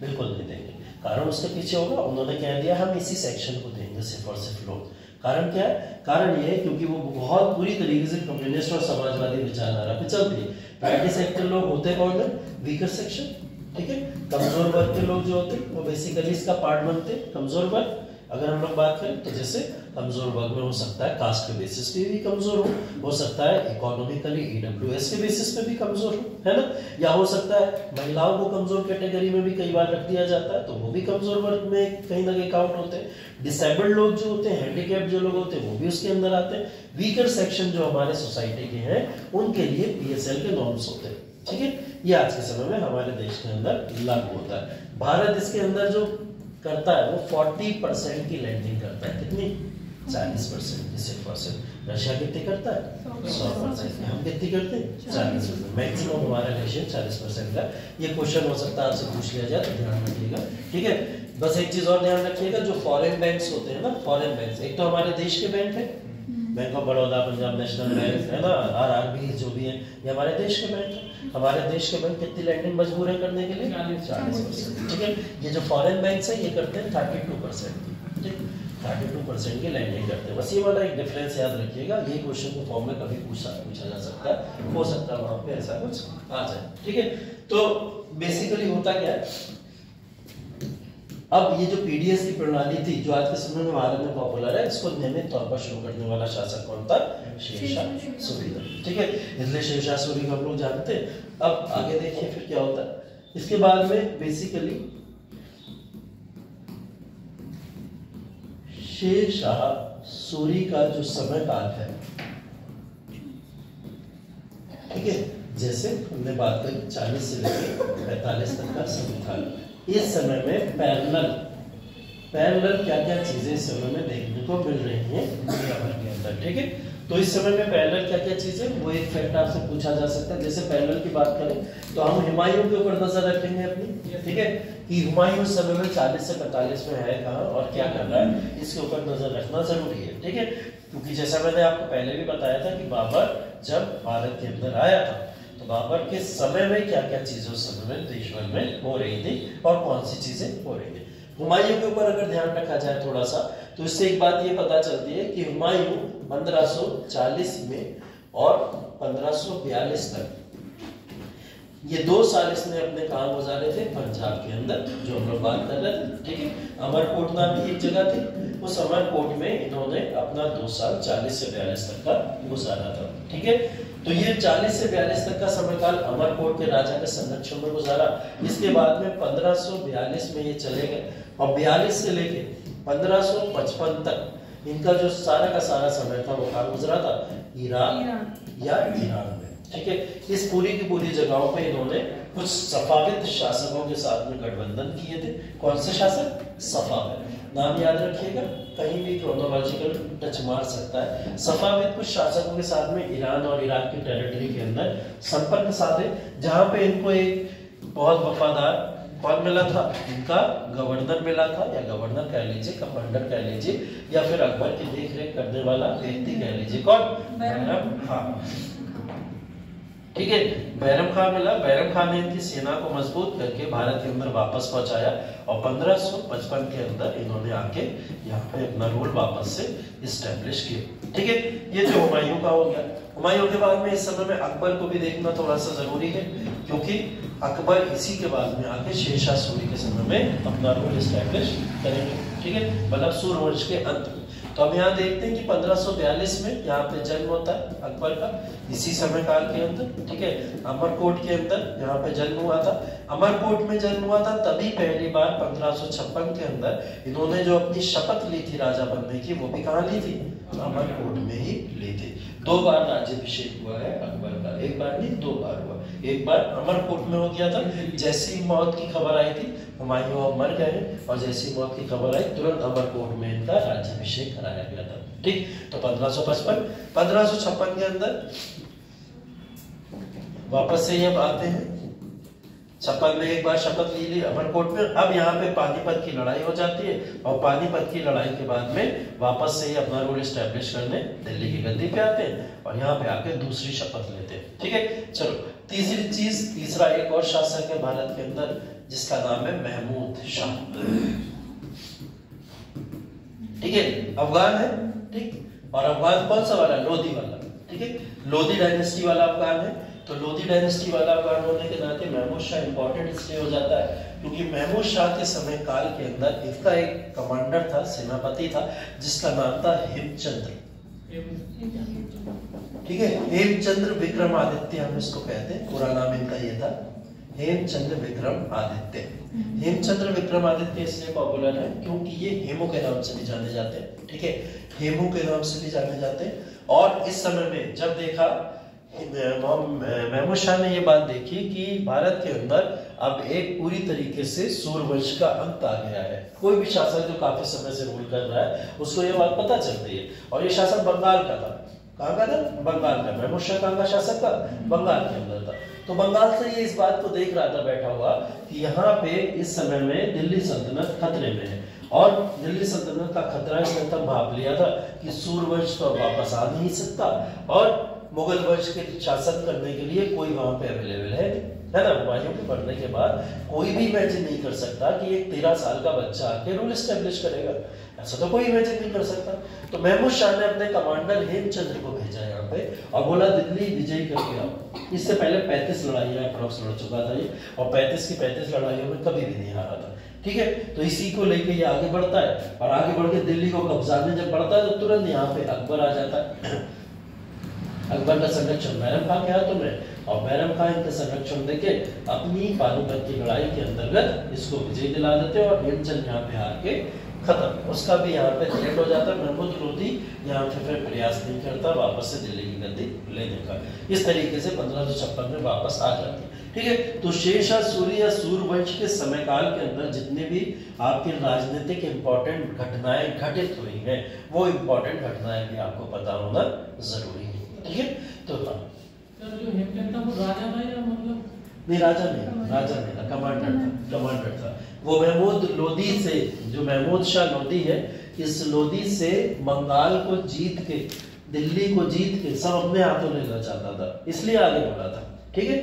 बिल्कुल नहीं देंगे। कारण उसके पीछे होगा, उन्होंने कह दिया हम इसी सेक्शन को देंगे सिर्फ और सिर्फ लोन। कारण क्या है? कारण ये है क्योंकि वो बहुत पूरी तरीके से कम्युनिस्ट और समाजवादी विचारधारा पे चलती है। प्रायोरिटी सेक्टर लोग होते कौन है? वीकर सेक्शन, ठीक है। कमजोर वर्ग के लोग जो होते हैं वो बेसिकली इसका पार्ट बनते हैं। कमजोर वर्ग अगर हम लोग बात करें तो जैसे कमजोर वर्ग में हो सकता है कास्ट के बेसिस पे भी कमजोर हो सकता है इकोनॉमिकली ईडब्ल्यूएस के बेसिस पे भी कमजोर हो, है ना। या हो सकता है महिलाओं को कमजोर कैटेगरी में भी कई बार रख दिया जाता है, तो वो भी कमजोर वर्ग में कहीं ना कहीं काउंट होते हैं। डिसेबल्ड लोग जो होते हैं, हैंडीकैप्ड जो लोग होते हैं, वो भी उसके अंदर आते हैं। वीकर सेक्शन जो हमारे सोसाइटी के हैं उनके लिए पीएसएल के नॉर्म्स होते हैं, ठीक है, ये आज के समय में हमारे देश के अंदर लागू होता है। भारत इसके अंदर जो करता है वो 40% की लैंडिंग करता है। कितनी? 40% की सिर्फ और सिर्फ। रशिया कितनी करता है? 100%। हम कितनी करते हैं? 40%। मैक्सिमम हमारा रेशियो 40% का। ये क्वेश्चन हो सकता है आपसे पूछ लिया जाए तो ध्यान रखिएगा, ठीक है। बस एक चीज और ध्यान रखिएगा, जो फॉरेन बैंक्स होते हैं ना, फॉरेन बैंक्स, एक तो हमारे देश के बैंक है, bank of Baroda, Punjab national bank है ना, RRB जो भी है, ये हमारे देश के बैंक है। हमारे देश के बैंक कितनी लैंडिंग मजबूर है करने के लिए? 40%, ठीक है। ये जो फॉरेन बैंक्स है ये करते हैं 32%, ठीक, 32% की लैंडिंग करते हैं। बस ये वाला एक डिफरेंस याद रखिएगा। ये क्वेश्चन को फॉर्म में कभी पूछा जा सकता है, हो सकता है वहां पे ऐसा कुछ आ जाए, ठीक है। तो बेसिकली होता क्या है, अब ये जो पीडीएस की प्रणाली थी जो आज के समय में भारत में पॉपुलर है, इसको नियमित तौर पर शुरू करने वाला शासक कौन था? शेरशाह सूरी था, ठीक है। इसलिए शेरशाह सूरी को हम लोग जानते हैं। अब आगे देखिए फिर क्या होता है। इसके बाद में बेसिकली शेरशाह सूरी का जो समय काल है, ठीक है, जैसे हमने बात करी 40 से लेकर 45 तक का समय काल। इस समय में पैरेलल क्या क्या चीजें इस समय में देखने को मिल रही हैं दुनिया भर के अंदर, ठीक है। तो इस समय में पैरेलल क्या क्या चीजें, वो एक फैक्ट आपसे पूछा जा सकता है। जैसे पैरेलल की बात करें तो हम हुमायूं के ऊपर नजर रखेंगे अपनी, ठीक है, कि हुमायूं उस समय में 40 से 45 में है कहाँ और क्या कर रहा है, इसके ऊपर नजर रखना जरूरी है, ठीक है। क्योंकि जैसा मैंने आपको पहले भी बताया था कि बाबर जब भारत के अंदर आया था तो बाबर के समय में क्या क्या चीजें उस समय में देश भर में हो रही थी और कौन सी चीजें हो रही थी। हुमायूं के ऊपर अगर ध्यान रखा जाए थोड़ा सा, तो इससे एक बात ये पता चलती है कि हुमायूं 1540 में और 1542 तक ये 2 साल इसने अपने काम गुजारे थे पंजाब के अंदर, जो हम लोग बात कर रहे थे, ठीक है। अमरकोट नाम की एक जगह थी, उस अमरकोट में इन्होंने अपना 2 साल 40 से 42 तक का गुजारा था, ठीक है। तो ये 40 से 42 तक का समयकाल अमरकोट के राजा के संरक्षण में गुजारा। इसके बाद में 1542 में ये चले गए और 42 से लेके 1555 तक इनका जो सारा का सारा समय था वो कहाँ गुजरा था? ईरान या ईरान में, ठीक है। इस पूरी की पूरी जगहों पे इन्होंने कुछ सफाविद शासकों के साथ में गठबंधन किए थे। कौन से शासक? सफाविद, नाम याद रखिएगा, कहीं भी क्रोनोलॉजिकल टच मार सकता है। सफाविद कुछ शासकों के साथ में ईरान और इराक की टेरिटरी के अंदर संपर्क साधे, जहां पे इनको एक बहुत वफादार कौन मिला था? इनका गवर्नर मिला था, या गवर्नर कह लीजिए, कमांडर कह लीजिए, या फिर अकबर की देखरेख करने वाला व्यक्ति कह लीजिए। कौन? बैरम खान, ठीक है। बैरम खान मिला। बैरम खान ने इनकी सेना को मजबूत करके भारत के अंदर वापस पहुंचाया और 1555 के अंदर इन्होंने आके यहाँ पे अपना रूल वापस से इस्टेब्लिश किया, ठीक है। ये जो हुमायूं का हो गया। हुमायूं के बाद में इस समय में अकबर को भी देखना थोड़ा सा जरूरी है, क्योंकि अकबर इसी के बाद में आके शेरशाह सूरी के समय में अपना रूल इस्टेब्लिश करेंगे, ठीक है, मतलब सूर्यवंश के अंत में। तो अब यहाँ देखते हैं कि 1542 में यहाँ पे जन्म होता है अकबर का, इसी समय काल के अंदर, ठीक है। अमरकोट के अंदर यहाँ पे जन्म हुआ था। अमरकोट में जन्म हुआ था, तभी पहली बार 1556 के अंदर इन्होंने जो अपनी शपथ ली थी राजा बनने की, वो भी कहाँ ली थी? अमरकोट में ही ली थी। 2 बार राज्याभिषेक हुआ है अकबर का, 1 बार नहीं 2 बार हुआ। एक बार अमरकोट में हो गया था, जैसी मौत की खबर आई थी हुमायूं अब मर गए और जैसी मौत की खबर आई तुरंत अमरकोट में इनका राज्याभिषेक कराया गया था, ठीक। तो 1556 के अंदर वापस से ये आते हैं। 56 में एक बार शपथ ली अमरकोट में। अब यहाँ पे पानीपत की लड़ाई हो जाती है और पानीपत की लड़ाई के बाद में वापस से ही अपना रूल एस्टेब्लिश करने दिल्ली की गद्दी पे आते हैं और यहाँ पे आके दूसरी शपथ लेते हैं, ठीक है। चलो तीसरा एक और शासक है भारत के अंदर जिसका नाम है महमूद शाह, ठीक है। अफगान है, ठीक, और अफगान कौन सा वाला? लोधी वाला, ठीक है। लोधी डायनेस्टी वाला अफगान है। तो लोधी डायनेस्टी वाला अफगान होने के नाते महमूद शाह इंपॉर्टेंट इसलिए हो जाता है क्योंकि महमूद शाह के समय काल के अंदर इसका एक कमांडर था, सेनापति था, जिसका नाम था हेमचंद्र, ठीक है। हेमचंद्र विक्रमादित्य हम इसको कहते हैं, पूरा नाम इनका ये था, हेमचंद्र विक्रमादित्य। हेमचंद्र विक्रमादित्य इसलिए पॉपुलर है क्योंकि ये हेमू के नाम से भी जाने जाते हैं, ठीक है, हेमू के नाम से भी जाने जाते हैं। और इस समय में जब देखा महमूद शाह ने ये बात देखी कि भारत के अंदर अब एक पूरी तरीके से सूर्यवंश का अंत आ गया है। कोई भी शासक जो काफी समय से रूल कर रहा है उसको ये बात पता चलती है। और ये शासक बंगाल का था। कहाँ का था? बंगाल का। महमूद शाह कहाँ का शासक था? बंगाल के अंदर था। तो बंगाल से ये इस बात को देख रहा था बैठा हुआ कि यहाँ पे इस समय में दिल्ली सल्तनत खतरे में है, और दिल्ली सल्तनत का खतरा इसने तब भाप लिया था कि सूर्यवंश तो वापस आ नहीं सकता, और मुगल वंश के शासन करने के लिए कोई वहां पे अवेलेबल है ना। हुमायूं के बढ़ने के बाद कोई भी इमेजिन नहीं कर सकता कि एक 13 साल का बच्चा आके रूल एस्टेब्लिश करेगा। ऐसा तो कोई इमेजिन नहीं कर सकता। तो महमूद शाह ने अपने कमांडर हेमचंद्र को भेजा यहाँ पे और बोला दिल्ली विजयी करके आओ। इससे पहले 35 लड़ाइयां अप्रॉक्स लड़ चुका था ये, और 35 की 35 लड़ाइयों में कभी भी नहीं हारा था। ठीक है, तो इसी को लेके ये आगे बढ़ता है, और आगे बढ़ के दिल्ली को कब्जाने जब बढ़ता है तो तुरंत यहाँ पे अकबर आ जाता है। अकबर का संरक्षण बैरम खां के हाथों में, और बैरम खां इनका संरक्षण देके अपनी पानीपत की लड़ाई के अंतर्गत इसको विजय दिला देते हैं, और हेमचंद यहाँ पे आके खत्म। उसका भी यहाँ पे एंड हो जाता है। महमूद लोधी यहाँ पे फिर प्रयास नहीं करता वापस से दिल्ली की गद्दी लेने का। इस तरीके से 1556 में वापस आ जाती है। ठीक है, तो शेरशाह सूरी या सूर्यवंश के समयकाल के अंदर जितने भी आपके राजनीतिक इंपॉर्टेंट घटनाएं घटित हुई हैं, वो इंपॉर्टेंट घटनाएं भी आपको पता होना जरूरी है। ठीक है, तो जो हेमचंद था वो राजा था या मतलब? नहीं, राजा नहीं था, कमांडर था। वो महमूद लोधी से, जो महमूद शाह लोधी है, इस लोधी से बंगाल को जीत के, दिल्ली को जीत के सब अपने हाथों लेना चाहता था, इसलिए आगे बढ़ा था। ठीक है,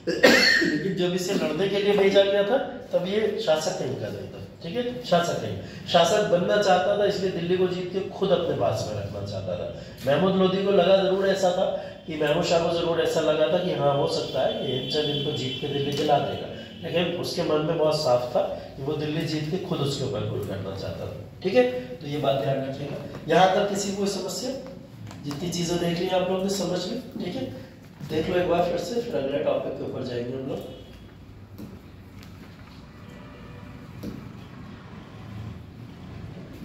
लेकिन जब इसे लड़ने के लिए भेजा गया था तब ये शासक नहीं कर रहा था। ठीक है, शासक बनना चाहता था, इसलिए दिल्ली को जीत के खुद अपने पास में रखना चाहता था। महमूद लोधी को लगा जरूर ऐसा था कि महमूद शाह को जरूर ऐसा लगा था कि हाँ हो सकता है कि हेमचंद इनको जीत के दिल्ली दिला देगा, लेकिन उसके मन में बहुत साफ था कि वो दिल्ली जीत के खुद उसके ऊपर रूल करना चाहता था। ठीक है, तो ये बात ध्यान रखिएगा। यहाँ तक किसी को समस्या? जितनी चीजें देख ली आप लोगों ने समझ ली। ठीक है, देख लो एक बार फिर से, फिर अगले टॉपिक के ऊपर जाएंगे हम लोग।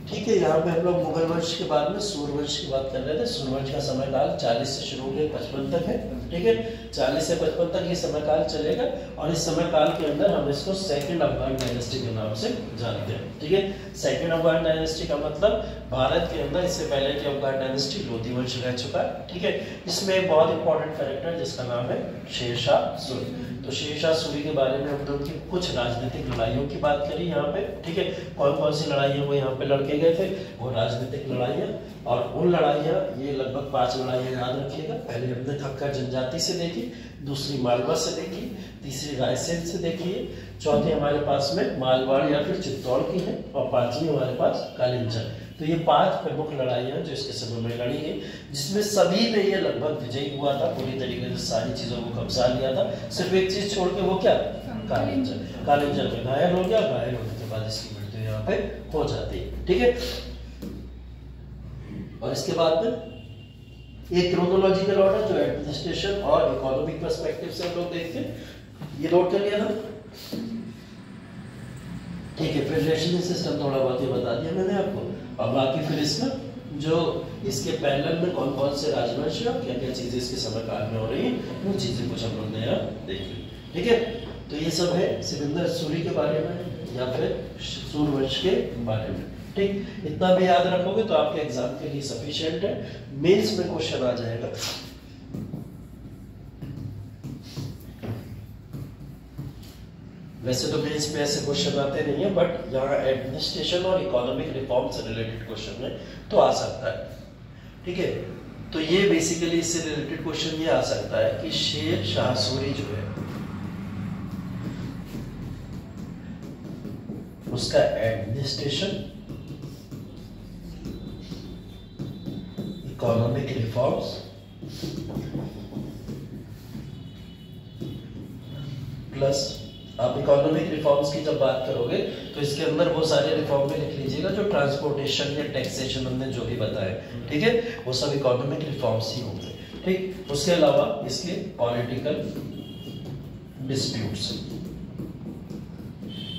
ठीक है, यहाँ पे हम लोग मुगल वंश के बाद में सूर्यवंश की बात कर रहे थे। सूर्यवंश का समयकाल 40 से शुरू होकर 55 तक है। ठीक है, 40 से 55 तक ये समयकाल चलेगा, और इस समयकाल के अंदर हम इसको सेकंड अफगान डायनेस्टी के नाम से जानते हैं। ठीक है, सेकंड अफगान डायनेस्टी का मतलब भारत के अंदर इससे पहले की अफगान डायनेस्टी लोधी वंश रह चुका है। ठीक है, इसमें एक बहुत इंपॉर्टेंट कैरेक्टर जिसका नाम है शेरशाह सूरी। तो शेरशाह सूरी के बारे में हमने उनकी कुछ राजनीतिक लड़ाइयों की बात करी यहाँ पे। ठीक है, कौन कौन सी लड़ाइयाँ वो यहाँ पे लड़के गए थे, वो राजनीतिक लड़ाइयाँ, और उन लड़ाइयाँ, ये लगभग 5 लड़ाइयाँ याद रखिएगा। पहले हमने खक्कर जनजाति से देखी, दूसरी मालवा से देखी, तीसरी रायसेन से देखी है, चौथी हमारे पास में मालवाड़ या फिर चित्तौड़ की है, और 5वीं हमारे पास कालिंचन। तो ये 5 प्रमुख लड़ाइयाँ जो इसके समय में लड़ी गई, जिसमें सभी में ये लगभग विजयी हुआ था, पूरी तरीके से सारी चीजों को कब्जा लिया था। सिर्फ एक चीज छोड़ के, वो क्या? कालिंचन में घायल हो गया। घायल होने के बाद इसकी मृत्यु यहाँ पे हो जाती है। ठीक है, और इसके बाद में एक क्रोनोलॉजिकल ऑर्डर जो एडमिनिस्ट्रेशन और इकोनॉमिक पर्सपेक्टिव से हम लोग देखते हैं, ये नोट कर लिया था। ठीक है, फेडरेशन सिस्टम थोड़ा बहुत ये बता दिया मैंने आपको, और बाकी फिर इसका जो इसके पैरेलल में कौन कौन से राजवंश और क्या क्या चीजें इसके समयकाल में हो रही है, वो चीजें कुछ हम लोग ने यहाँ देख ली। ठीक है, तो ये सब है सिकंदर सूरी के बारे में या फिर सूर्यवंश के बारे में। ठीक, इतना भी याद रखोगे तो आपके एग्जाम के लिए सफिशिएंट है। मेंस में क्वेश्चन आ जाएगा। वैसे तो मेंस में ऐसे क्वेश्चन आते नहीं है, बट यहाँ एडमिनिस्ट्रेशन और इकोनॉमिक रिफॉर्म से रिलेटेड क्वेश्चन है तो आ सकता है। ठीक है, तो ये बेसिकली इससे रिलेटेड क्वेश्चन ये आ सकता है कि शेरशाह सूरी जो है उसका एडमिनिस्ट्रेशन, इकोनॉमिक रिफॉर्म्स प्लस, आप इकोनॉमिक रिफॉर्म्स की जब बात करोगे तो इसके अंदर वो सारे रिफॉर्म में लिख लीजिएगा जो ट्रांसपोर्टेशन या टैक्सेशन हमने जो भी बताए। ठीक है, वो सब इकोनॉमिक रिफॉर्म्स ही होंगे। ठीक, उसके अलावा इसके पॉलिटिकल डिस्प्यूट्स।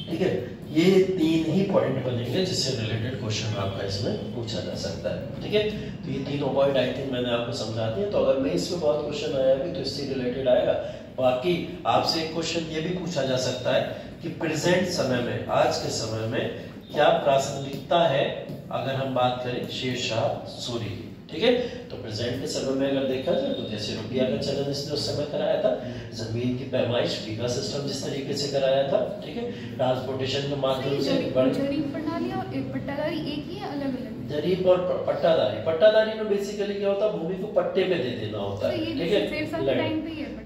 ठीक है, ये 3 ही पॉइंट बनेंगे जिससे रिलेटेड क्वेश्चन आपका इसमें पूछा जा सकता है। ठीक है, तो ये 3 पॉइंट आई थिंक मैंने आपको समझा दिए। तो अगर मैं इसमें बहुत क्वेश्चन आया भी तो इससे रिलेटेड आएगा। बाकी आपसे एक क्वेश्चन ये भी पूछा जा सकता है कि प्रेजेंट समय में, आज के समय में क्या प्रासंगिकता है अगर हम बात करें शेरशाह सूरी की। ठीक है, तो प्रेजेंट के समय में अगर देखा जाए तो जैसे रुपया का चलन इसने उस समय कराया था, जमीन की पैमाइश बीघा सिस्टम जिस तरीके से कराया था। ठीक है, ट्रांसपोर्टेशन के माध्यम से जरीब प्रणाली और पट्टादारी एक ही है, अलग अलग? जरीब और पट्टादारी में बेसिकली क्या होता है, भूमि को पट्टे पे दे देना होता है। ठीक है,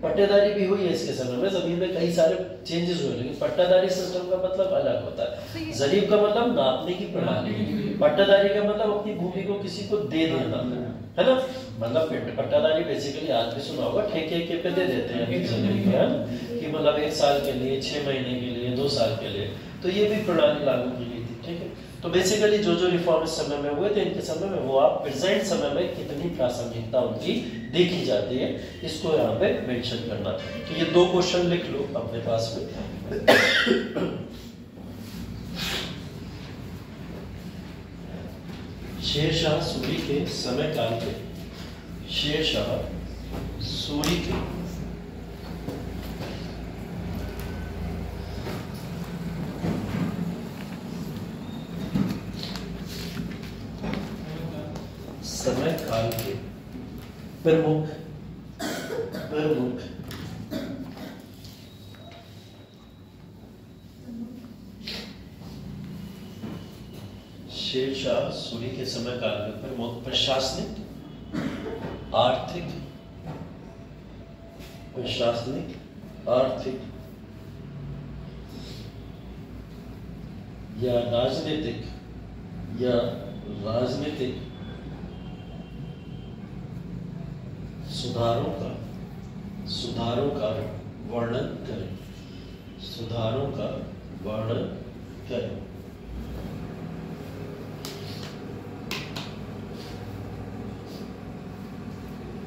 पट्टेदारी भी हुई है इसके समय में, जमीन में कई सारे चेंजेस हुए, लेकिन पट्टादारी सिस्टम का मतलब अलग होता है। जरीब का मतलब नापने की प्रणाली, पट्टादारी का मतलब अपनी भूमि को किसी को दे देना, है ना। मतलब पट्टादारी बेसिकली आज भी सुना होगा, ठेके पे दे देते हैं अपनी जमीन को, है ना, कि मतलब 1 साल के लिए, 6 महीने के लिए, 2 साल के लिए। तो ये भी प्रणाली लागू की गई थी। ठीक है, तो बेसिकली जो रिफॉर्म इस समय में हुए थे, इनके समय में वो आप प्रेजेंट समय में कितनी प्रासंगिकता उनकी देखी जाती है, इसको यहाँ पे मेंशन करना। तो ये 2 क्वेश्चन लिख लो अपने पास में। शेरशाह सूरी के समय काल के, शेरशाह सूरी के समय काल के प्रमुख शेरशाह सूरी के समय काल के प्रमुख प्रशासनिक, आर्थिक या राजनीतिक सुधारों का वर्णन करें।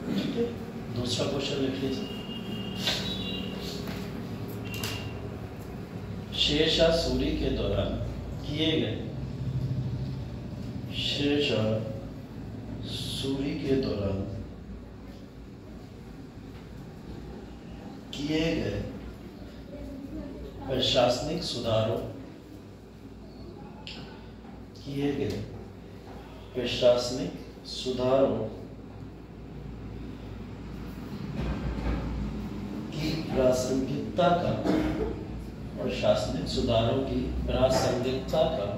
ठीक है, दूसरा क्वेश्चन लिख लीजिए। शेरशाह सूरी के दौरान किए गए, प्रशासनिक सुधारों की प्रासंगिकता का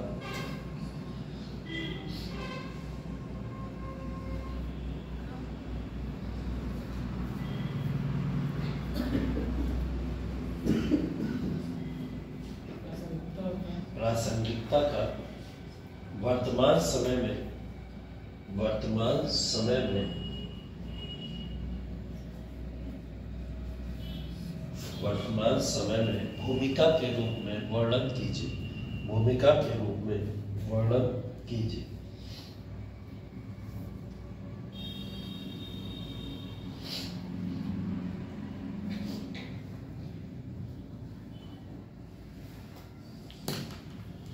वर्तमान समय में भूमिका के रूप में वर्णन कीजिए।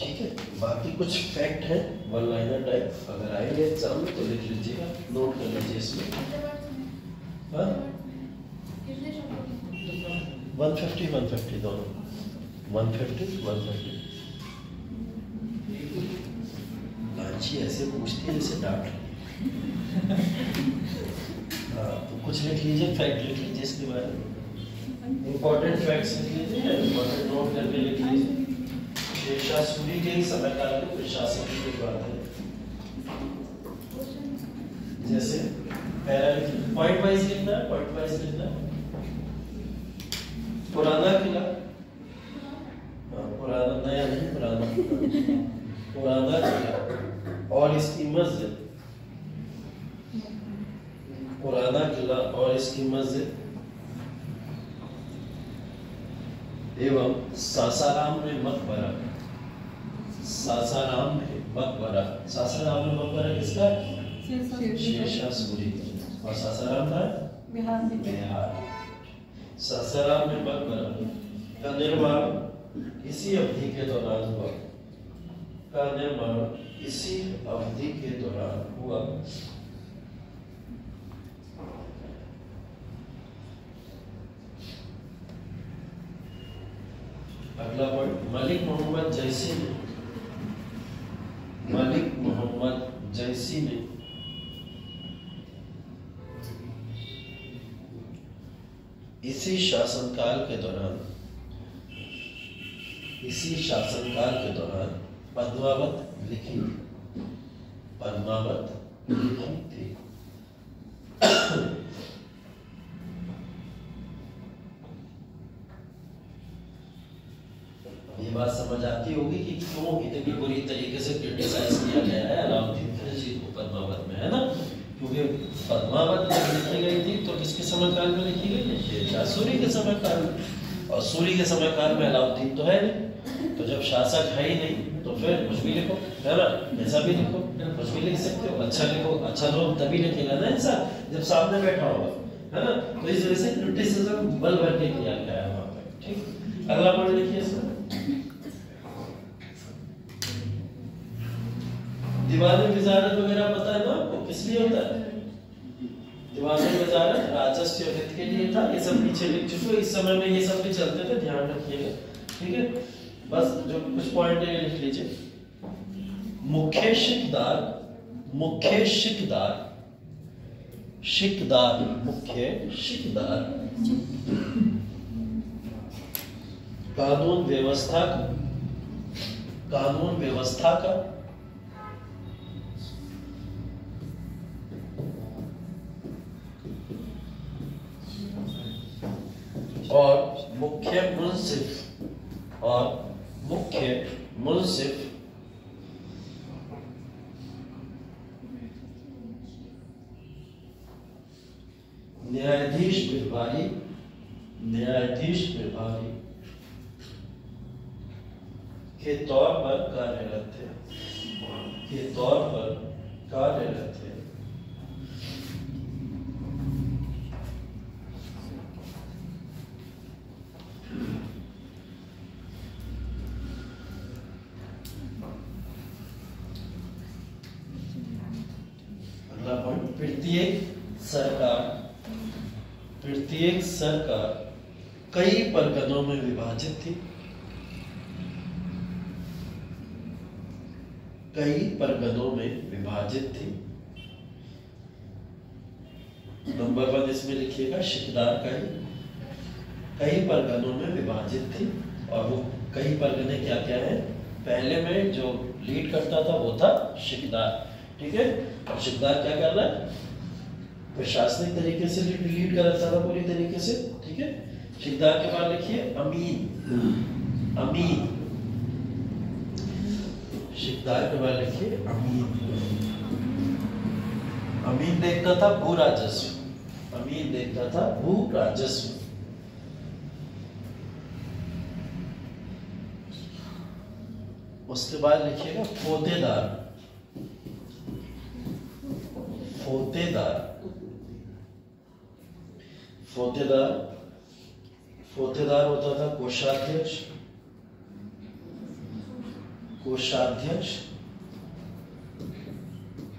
ठीक है, बाकी कुछ फैक्ट है 1 लाइनर टाइप, अगर आएंगे एग्जाम में तो लिख लीजिएगा, नोट कर लीजिए इसमें। 150 दोनों, 150। लांची ऐसे पूछती है जैसे डांट। हाँ, तो कुछ लिख लीजिए, फैक्ट लिख लीजिए इसके बारे में, इंपॉर्टेंट फैक्ट्स लिख लीजिए, इंपॉर्टेंट नोट करके लिख लीजिए। शेरशाह सूरी के ही समय काल के प्रशासन की बात है, जैसे पॉइंट वाइज लिखना है। पुराना किला, पुराना, नया नहीं, पुराना किला और इसकी मस्जिद, एवं सासाराम में मकबरा। सासाराम में मकबरा किसका है? शेरशाह सूरी। और सासाराम का बिहार। सासाराम में मकबरा का निर्माण इसी अवधि के दौरान हुआ, का निर्माण इसी अवधि के दौरान हुआ। अगला पॉइंट, मलिक मोहम्मद जैसी ने, मलिक मोहम्मद जैसी ने इसी शासनकाल के दौरान, इसी शासनकाल के दौरान पद्मावत लिखी, पद्मावत लिखी थी। ये बात समझ आती होगी कि क्यों इतनी बुरी तरीके से क्रिटिसाइज किया गया है अलाउद्दीन खिलजी को पद्मावत में, है ना? क्योंकि पद्मावत जब लिखी गई थी तो किसके समय काल में लिखी गई है? शेरशाह सूरी के समय काल में, और सूरी के समय काल में अलाउद्दीन तो है नहीं, तो जब शासक है ही नहीं तो फिर कुछ भी लिखो, है ना? ऐसा भी लिखो, कुछ भी लिख सकते हो, अच्छा लिखो, अच्छा लोग तभी लिखेगा ना इंसान जब सामने बैठा होगा, है ना? तो इस वजह से क्रिटिसिज्म बल भर के किया गया है वहां पे। ठीक, अगला पॉइंट लिखिए इसमें, दीवानी वजारत वगैरह पता है ना आपको किस लिए होता है? दीवानी वजारत राजस्व हित के लिए था। ये सब पीछे लिख चुके हो, इस समय में ये सब भी चलते थे, ध्यान रखिएगा। ठीक है, बस जो कुछ पॉइंट है लिख लीजिए। मुख्य शिकदार, मुख्य शिकदार, शिकदार, मुख्य शिकदार कानून व्यवस्था का, कानून व्यवस्था का और मुख्य मुंसिफ, और मुख्य मुंसिफ न्यायाधीश प्रभारी, न्यायाधीश प्रभारी के तौर पर कार्यरत थे, के तौर पर कार्यरत थे। प्रत्येक सरकार कई परगनों में विभाजित थी, कई परगनों में विभाजित थी। नंबर 1 इसमें लिखिएगा, शिकदार कई परगनों में विभाजित थी। और वो कई परगने क्या क्या है? पहले में जो लीड करता था वो था शिकदार, ठीक है? और शिकदार क्या कर रहा है? प्रशासनिक तरीके से लीड करता था पूरी तरीके से, ठीक है? शिकदार के बाद लिखिए अमीन, अमीन। शिकदार के बाद लिखिए अमीन। अमीन देखता था भू राजस्व, अमीन देखता था भू राजस्व। उसके बाद लिखिएगा फोतेदार, फोतेदार, फोतेदार, फोतेदार होता था कोषाध्यक्ष, कोषाध्यक्ष।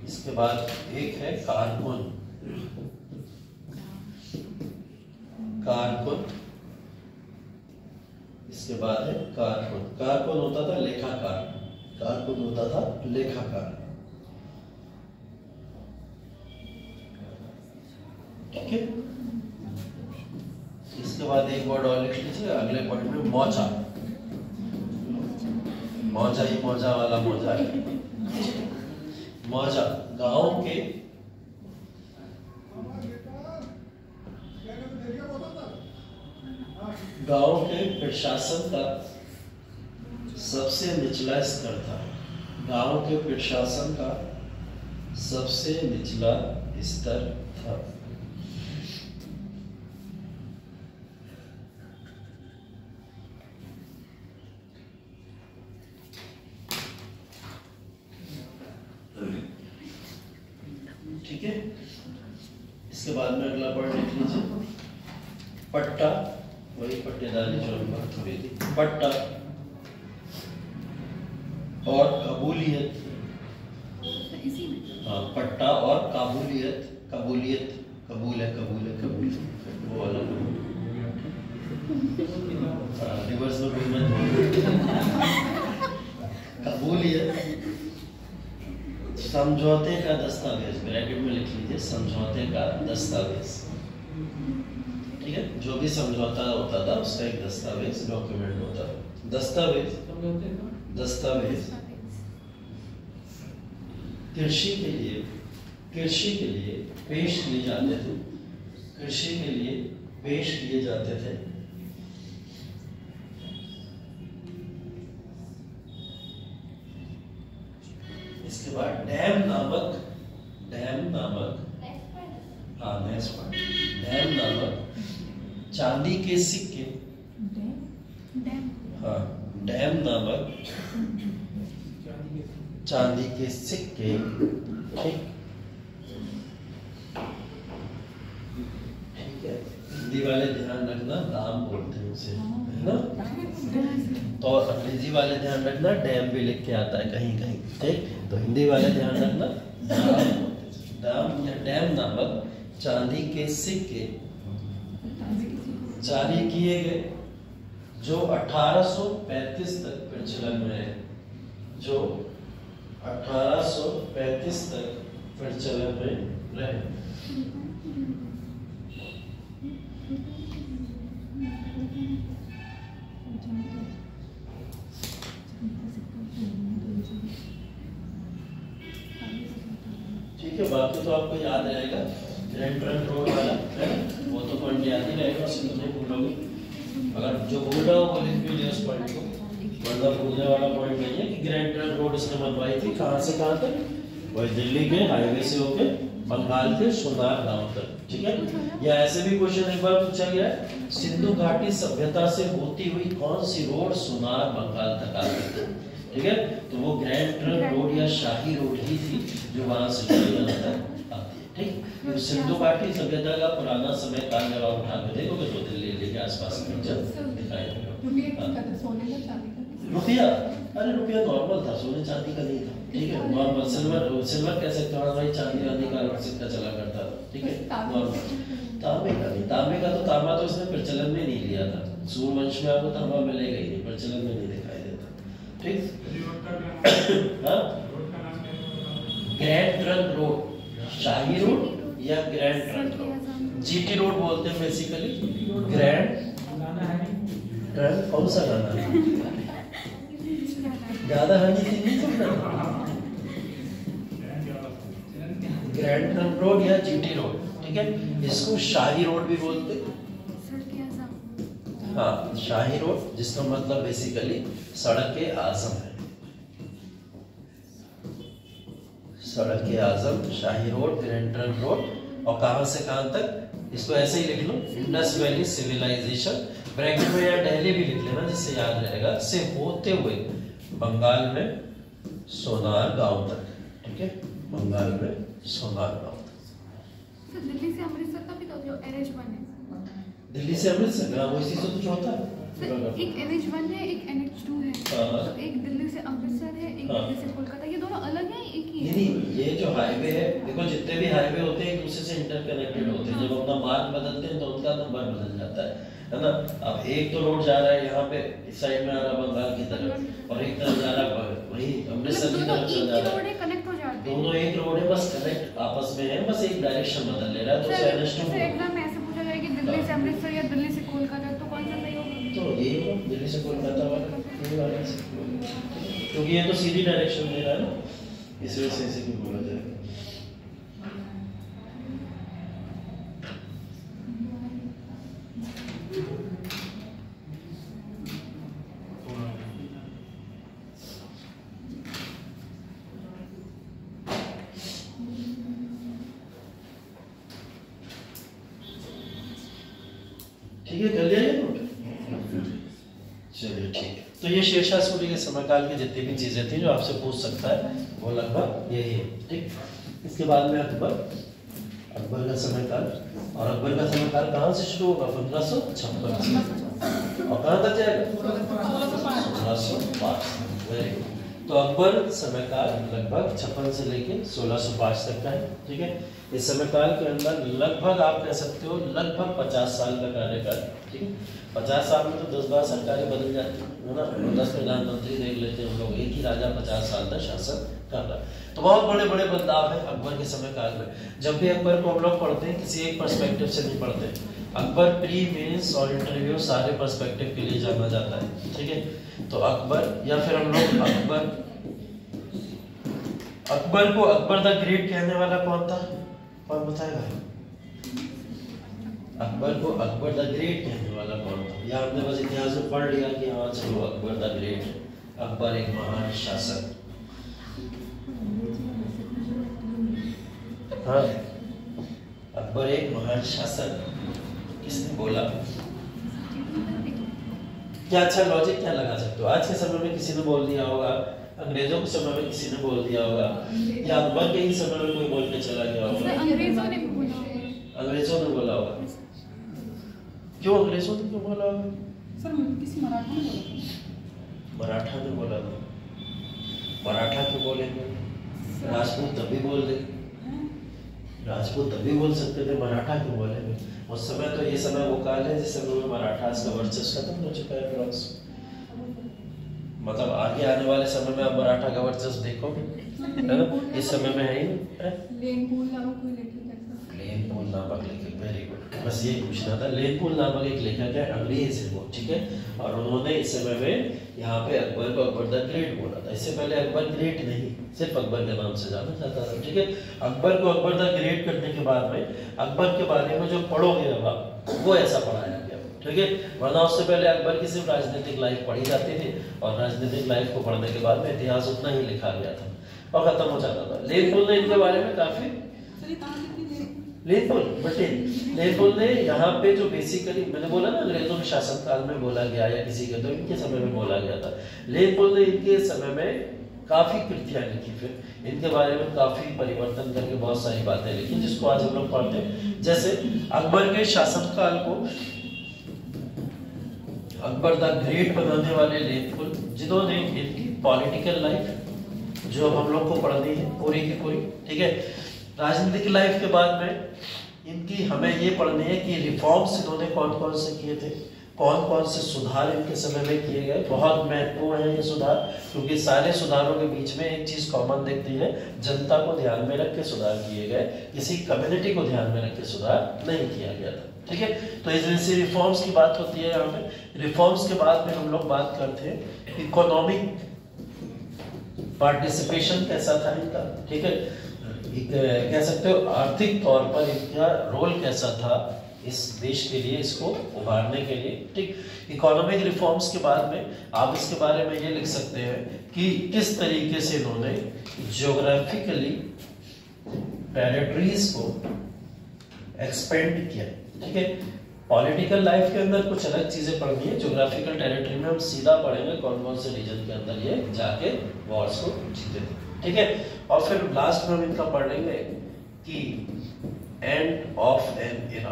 इसके बाद एक है कारकुन, कारकुन। इसके बाद है कारकुन, कारकुन होता था लेखाकार, कारकुन होता था लेखाकार, ठीक है? इसके बाद एक वर्ड और लिख लीजिए अगले पॉइंट में, मौजा। मौजा ही मौजा वाला मौजा है। मौजा गांव के प्रशासन का सबसे निचला स्तर था, गांव के प्रशासन का सबसे निचला स्तर था। ठीक है, इसके बाद में अगला पॉइंट लिख लीजिए, पट्टा, वही पट्टेदारी जो हम बात हुई थी, पट्टा और कबूलियत। तो इसी में हाँ, पट्टा और काबूलियत। कबूलियत, कबूल है, कबूल है, कबूल है, वो वाला रिवर्स में कोई मत। कबूलियत समझौते का दस्तावेज, ब्रैकेट में लिख लीजिए, समझौते का दस्तावेज। ठीक है, जो भी समझौता होता था उसका एक दस्तावेज, डॉक्यूमेंट होता है। दस्तावेज, दस्तावेज कृषि के लिए पेश किए जाते थे, कृषि के लिए पेश किए जाते थे। इसके बाद डैम नामक, हाँ नेक्स्ट पार्ट, डैम नामक चांदी के सिक्के, डैम हाँ डैम नामक चांदी के सिक्के। ठीक है, हिंदी वाले ध्यान रखना, दाम बोलते हैं उसे, है ना। तो अंग्रेजी वाले ध्यान रखना, डैम भी लिख के आता है कहीं कहीं। ठीक, तो हिंदी वाले ध्यान रखना, दाम या डैम नामक चांदी के सिक्के जारी किए गए जो 1835 तक प्रचलन में रहे, जो 1835 तक प्रचलन में रहे। ठीक है, बाकी तो आपको याद रहेगा, ग्रैंड ट्रंक रोड वाला है, वो तो पॉइंट याद ही रहेगा, उससे तो नहीं भूलोगे। अगर जो भूल रहा हो वो लिख लीजिए उस पॉइंट को, मतलब भूलने वाला पॉइंट नहीं है कि ग्रैंड ट्रंक रोड इसने बनवाई थी, कहाँ से कहाँ तक, वही दिल्ली के हाईवे से होके बंगाल के सोनार गांव तक। ठीक है, या ऐसे भी क्वेश्चन एक बार पूछा गया है, सिंधु घाटी सभ्यता से होती हुई कौन सी रोड सोनार बंगाल तक आती थी। ठीक है, तो वो ग्रैंड ट्रंक रोड या शाही रोड ही थी जो वहां से आती है। ठीक, तो सिंधु घाटी सभ्यता का पुराना समय काल जब आप उठा के देखोगे तो दिल्ली के आसपास पिक्चर दिखाई देगा। रुपया, अरे रुपया नॉर्मल था, सोने चांदी का नहीं था। ठीक है, नॉर्मल सिल्वर कह सकते हो, भाई चांदी वांदी का सिक्का चला करता था। ठीक है, नॉर्मल। तांबे का नहीं, तांबे का तो तांबा तो इसने प्रचलन में नहीं लिया था, सूर्यवंश में आपको तांबा मिलेगा ही नहीं, प्रचलन में नहीं दिखाई देता। ठीक, हाँ, ग्रैंड ट्रंक रोड, शाही रोड या grand trunk road, GT road बोलते हैं बेसिकली। ग्रैंड ट्रंक, कौन सा गाना है, ज्यादा हनी सिंह नहीं सुनता। ग्रैंड ट्रंक रोड या जीटी रोड। ठीक है, इसको शाही रोड भी बोलते हैं। हाँ, शाही रोड, जिसका मतलब बेसिकली सड़क के आजम है, सड़क के आजम, शाही रोड, ग्रैंड ट्रंक रोड। और कहां से कहां तक, इसको ऐसे ही लिख लो, इंडस वैली सिविलाइजेशन, ब्रैकेट में या दिल्ली भी लिख लेना जिससे याद रहेगा, से होते हुए बंगाल में सोनार गांव तक। ठीक है, बंगाल में सोनार गांव तक। तो दिल्ली से अमृतसर का भी तो जो NH1 है, दिल्ली से अमृतसर, हाँ वो इसी से तो चौथा है। एक NH1 है, एक NH2 है, तो एक दिल्ली से अमृतसर है, एक दिल्ली से कोलकाता, ये दोनों अलग हैं, एक ही है? नहीं, ये जो हाईवे है, देखो जितने भी हाईवे होते हैं एक दूसरे से इंटरकनेक्टेड होते हैं। जब अपना मार्ग बदलते हैं तो उनका नंबर बदल जाता है ना। अब एक तो रोड जा रहा है यहाँ पे इस साइड में आ रहा बंगाल की तरफ, और एक तरफ जा रहा वही अमृतसर की तरफ चल जा रहा है, कनेक्ट हो जाते हैं, दोनों एक रोड है, बस कनेक्ट आपस में है, बस एक डायरेक्शन बदल ले रहा है। तो एग्जाम में ऐसे पूछा जाए कि दिल्ली से अमृतसर या दिल्ली से कोलकाता, तो कौन सा सही होगा? तो ये दिल्ली से कोलकाता वाला, क्योंकि ये तो सीधी डायरेक्शन दे रहा है ना, इस वजह से इसे भी बोला जाएगा। ठीक है, कर लिया ये नोट? चलिए ठीक है, तो ये शेरशाह सूरी के समयकाल की जितनी भी चीजें थी जो आपसे पूछ सकता है वो लगभग यही है। ठीक, इसके बाद में अकबर का समयकाल, और अकबर का समयकाल कहाँ से शुरू होगा? 1556 और कहाँ तक जाएगा? 1605। Very good. तो अकबर समय काल लगभग 56 से लेके 1605 तक का है। ठीक है, इस समय काल के अंदर लगभग आप कह सकते हो लगभग 50 साल का कार्यकाल। ठीक है, 50 साल में तो 10 बार सरकारें बदल जाती है ना, 10 प्रधानमंत्री देख लेते हैं हम लोग, एक ही राजा 50 साल तक शासन कर रहा है। तो बहुत बड़े बड़े बदलाव है अकबर के समय काल में। जब भी अकबर को हम लोग पढ़ते हैं किसी एक पर्सपेक्टिव से नहीं पढ़ते, अकबर प्री मेंस और इंटरव्यू सारे पर्सपेक्टिव के लिए जाना जाता है। ठीक है, तो अकबर या फिर हम लोग अकबर को अकबर द ग्रेट कहने वाला कौन था, कौन बताएगा? अकबर को अकबर द ग्रेट कहने वाला कौन था? या हमने बस इतिहास में पढ़ लिया कि हाँ चलो अकबर द ग्रेट, अकबर एक महान शासक। हाँ, अकबर एक महान शासक किसने बोला? क्या अच्छा लॉजिक क्या लगा सकते हो? आज के समय में किसी ने बोल दिया होगा, अंग्रेजों के समय में किसी ने बोल दिया होगा, या अकबर के ही समय में कोई बोल के चला गया होगा? अंग्रेजों ने बोला होगा। क्यों अंग्रेजों ने क्यों बोला होगा? सर किसी मराठा ने बोला। मराठा ने बोला था। मराठा क्यों बोलेंगे? राजपूत तभी बोल दे, राजपूत तभी बोल सकते थे, मराठा क्यों बोलेंगे? उस समय तो ये समय वो काल है जिस समय में मराठा का वर्चस्व खत्म हो चुका है फ्रेंड्स। मतलब आगे आने वाले समय में आप मराठा का वर्चस्व देखोगे, है ना? इस समय में है ही नहीं। लेनपुल नामक कोई लेखक है। लेनपुल नामक लेखक, वेरी गुड, बस ये पूछना था। लेनपुल नामक एक लेखक है, अंग्रेज है वो। ठीक है, और उन्होंने इस समय में यहाँ पे अकबर को अकबर द ग्रेट बोला था। इससे पहले अकबर ग्रेट नहीं, सिर्फ अकबर के नाम से जाना जाता था। ठीक है, अकबर को अकबर द ग्रेट करने के बाद में अकबर के बारे में जो पढ़ोगे अब आप, वो ऐसा पढ़ाया गया। ठीक है, वरना उससे पहले अकबर की सिर्फ राजनीतिक लाइफ पढ़ी जाती थी और राजनीतिक लाइफ को पढ़ने के बाद में इतिहास उतना ही लिखा गया था और खत्म हो जाता था। लेनपुल ने इनके बारे में काफी, लेनपुल ने यहाँ पे जो बेसिकली मैंने बोला ना अंग्रेजों के शासनकाल में बोला गया या किसी के, तो इनके समय में बोला गया था। लेनपुल ने इनके समय में काफी कृतियां लिखी, फिर इनके बारे में काफी परिवर्तन करके बहुत सारी बातें लिखी जिसको आज हम लोग पढ़ते हैं। जैसे अकबर के शासनकाल को अकबर द ग्रेट बनाने वाले लेनपुल, जिन्होंने इनकी पॉलिटिकल लाइफ जो हम लोग को पढ़नी है पूरी की पूरी। ठीक है, राजनीतिक लाइफ के बाद में इनकी हमें ये पढ़नी है कि रिफॉर्म्स इन्होंने कौन कौन से किए थे, कौन कौन से सुधार इनके समय में किए गए। बहुत महत्वपूर्ण है ये सुधार, क्योंकि सारे सुधारों के बीच में एक चीज कॉमन दिखती है, जनता को ध्यान में रख के सुधार किए गए, किसी कम्युनिटी को ध्यान में रख के सुधार नहीं किया गया था। ठीक है, तो इस वजह से रिफॉर्म्स की बात होती है यहाँ पे। रिफॉर्म्स के बाद में हम लोग बात करते हैं इकोनॉमिक पार्टिसिपेशन कैसा था इनका। ठीक है, कह सकते हो आर्थिक तौर पर इनका रोल कैसा था इस देश के लिए, इसको उभारने के लिए। ठीक, इकोनॉमिक रिफॉर्म्स के बाद में आप इसके बारे में ये लिख सकते हैं कि किस तरीके से इन्होंने ज्योग्राफिकली टेरिटरीज को एक्सपेंड किया। ठीक है, पॉलिटिकल लाइफ के अंदर कुछ अलग चीजें पढ़नी है, ज्योग्राफिकल टेरिटरी में हम सीधा पढ़ेंगे कौन कौन से रीजन के अंदर ये जाके वॉर्स को जीते थे। ठीक है, और फिर लास्ट में हम इनका पढ़ लेंगे कि एंड ऑफ एन इरा।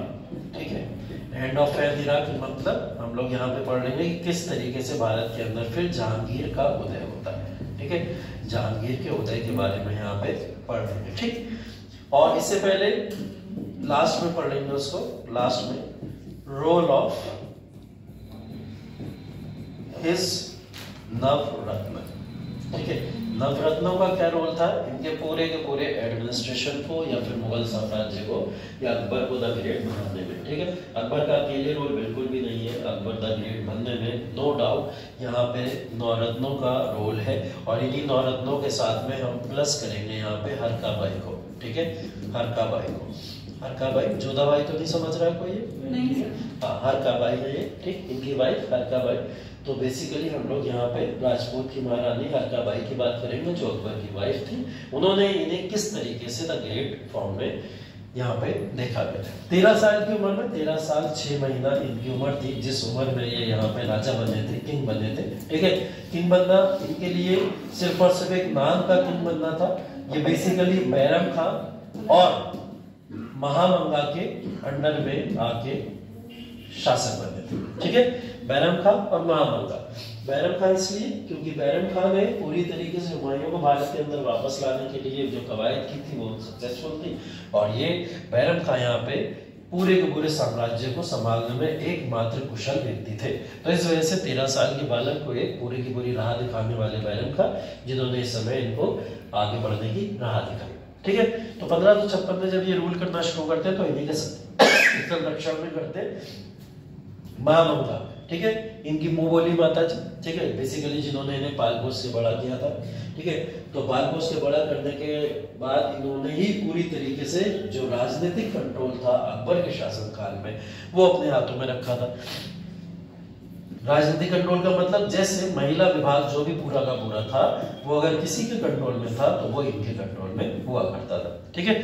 ठीक है, एंड ऑफ एन इरा की मतलब हम लोग यहाँ पे पढ़ लेंगे कि किस तरीके से भारत के अंदर फिर जहांगीर का उदय होता है। ठीक है, जहांगीर के उदय के बारे में यहाँ पे पढ़ लेंगे। ठीक, और इससे पहले लास्ट में पढ़ लेंगे उसको, लास्ट में रोल ऑफ हिज नवरत्न। ठीक है, नवरत्नों का क्या रोल था इनके पूरे के पूरे एडमिनिस्ट्रेशन को या फिर मुगल साम्राज्य को या अकबर को द ग्रेट बनाने में। ठीक है, अकबर का अकेले रोल बिल्कुल भी नहीं है, अकबर द ग्रेट बनने में नो डाउट यहाँ पे नवरत्नों का रोल है। और इन्हीं नवरत्नों के साथ में हम प्लस करेंगे यहाँ पे हरकाबाई को। ठीक है, हरकाबाई को, हरकाबाई, जोधाबाई तो नहीं समझ रहा है कोई ये? नहीं, हाँ, हरकाबाई है ये। ठीक, इनकी वाइफ हरकाबाई। तो बेसिकली हम लोग यहाँ पे राजपूत की महारानी हरकाबाई की बात करेंगे जो अकबर की वाइफ थी। उन्होंने इन्हें किस तरीके से द ग्रेट फॉर्म में यहाँ पे देखा गया। 13 साल की उम्र में, 13 साल 6 महीना इनकी उम्र थी जिस उम्र में ये यहाँ पे राजा बने थे, किंग बने थे। ठीक है, किंग बनना इनके लिए सिर्फ और सिर्फ एक नाम का किंग बनना था। ये बेसिकली बैरम खान और महामंगा के अंडर में आके शासक बने थे। ठीक है, बैरम खान और महामंगा बैरम खां इसलिए क्योंकि बैरम खां ने पूरी तरीके से हुमायूं को भारत के अंदर वापस लाने के लिए जो कवायद की थी वो सक्सेसफुल थी, और ये बैरम खां यहाँ पे पूरे के पूरे साम्राज्य को संभालने में एकमात्र कुशल व्यक्ति थे। तो इस वजह से 13 साल के बालक को एक पूरी की पूरी राह दिखाने वाले बैरम खां, जिन्होंने इस समय इनको आगे बढ़ने की राह दिखाई। ठीक है, तो 1556 में जब ये रूल करना शुरू करते हैं तो इन्हीं के संरक्षण में करते महामंगा। ठीक है, इनकी मुंह बोली माता जी, ठीक है, बेसिकली जिन्होंने इन्हें पाल पोस से बड़ा किया था। ठीक है, तो पाल पोस के बड़ा करने के बाद इन्होंने ही पूरी तरीके से जो राजनीतिक कंट्रोल था अकबर के शासनकाल में वो अपने हाथों में रखा था। राजनीतिक कंट्रोल का मतलब जैसे महिला विभाग जो भी पूरा का पूरा था वो अगर किसी के कंट्रोल में था तो वो इनके कंट्रोल में हुआ करता था। ठीक है,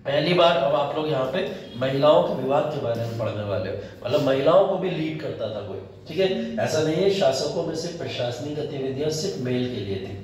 पहली बार अब आप लोग यहाँ पे महिलाओं के विभाग के बारे में पढ़ने वाले हो, मतलब महिलाओं को भी लीड करता था कोई। ठीक है, ऐसा नहीं है शासकों में सिर्फ प्रशासनिक गतिविधियां सिर्फ मेल के लिए थी।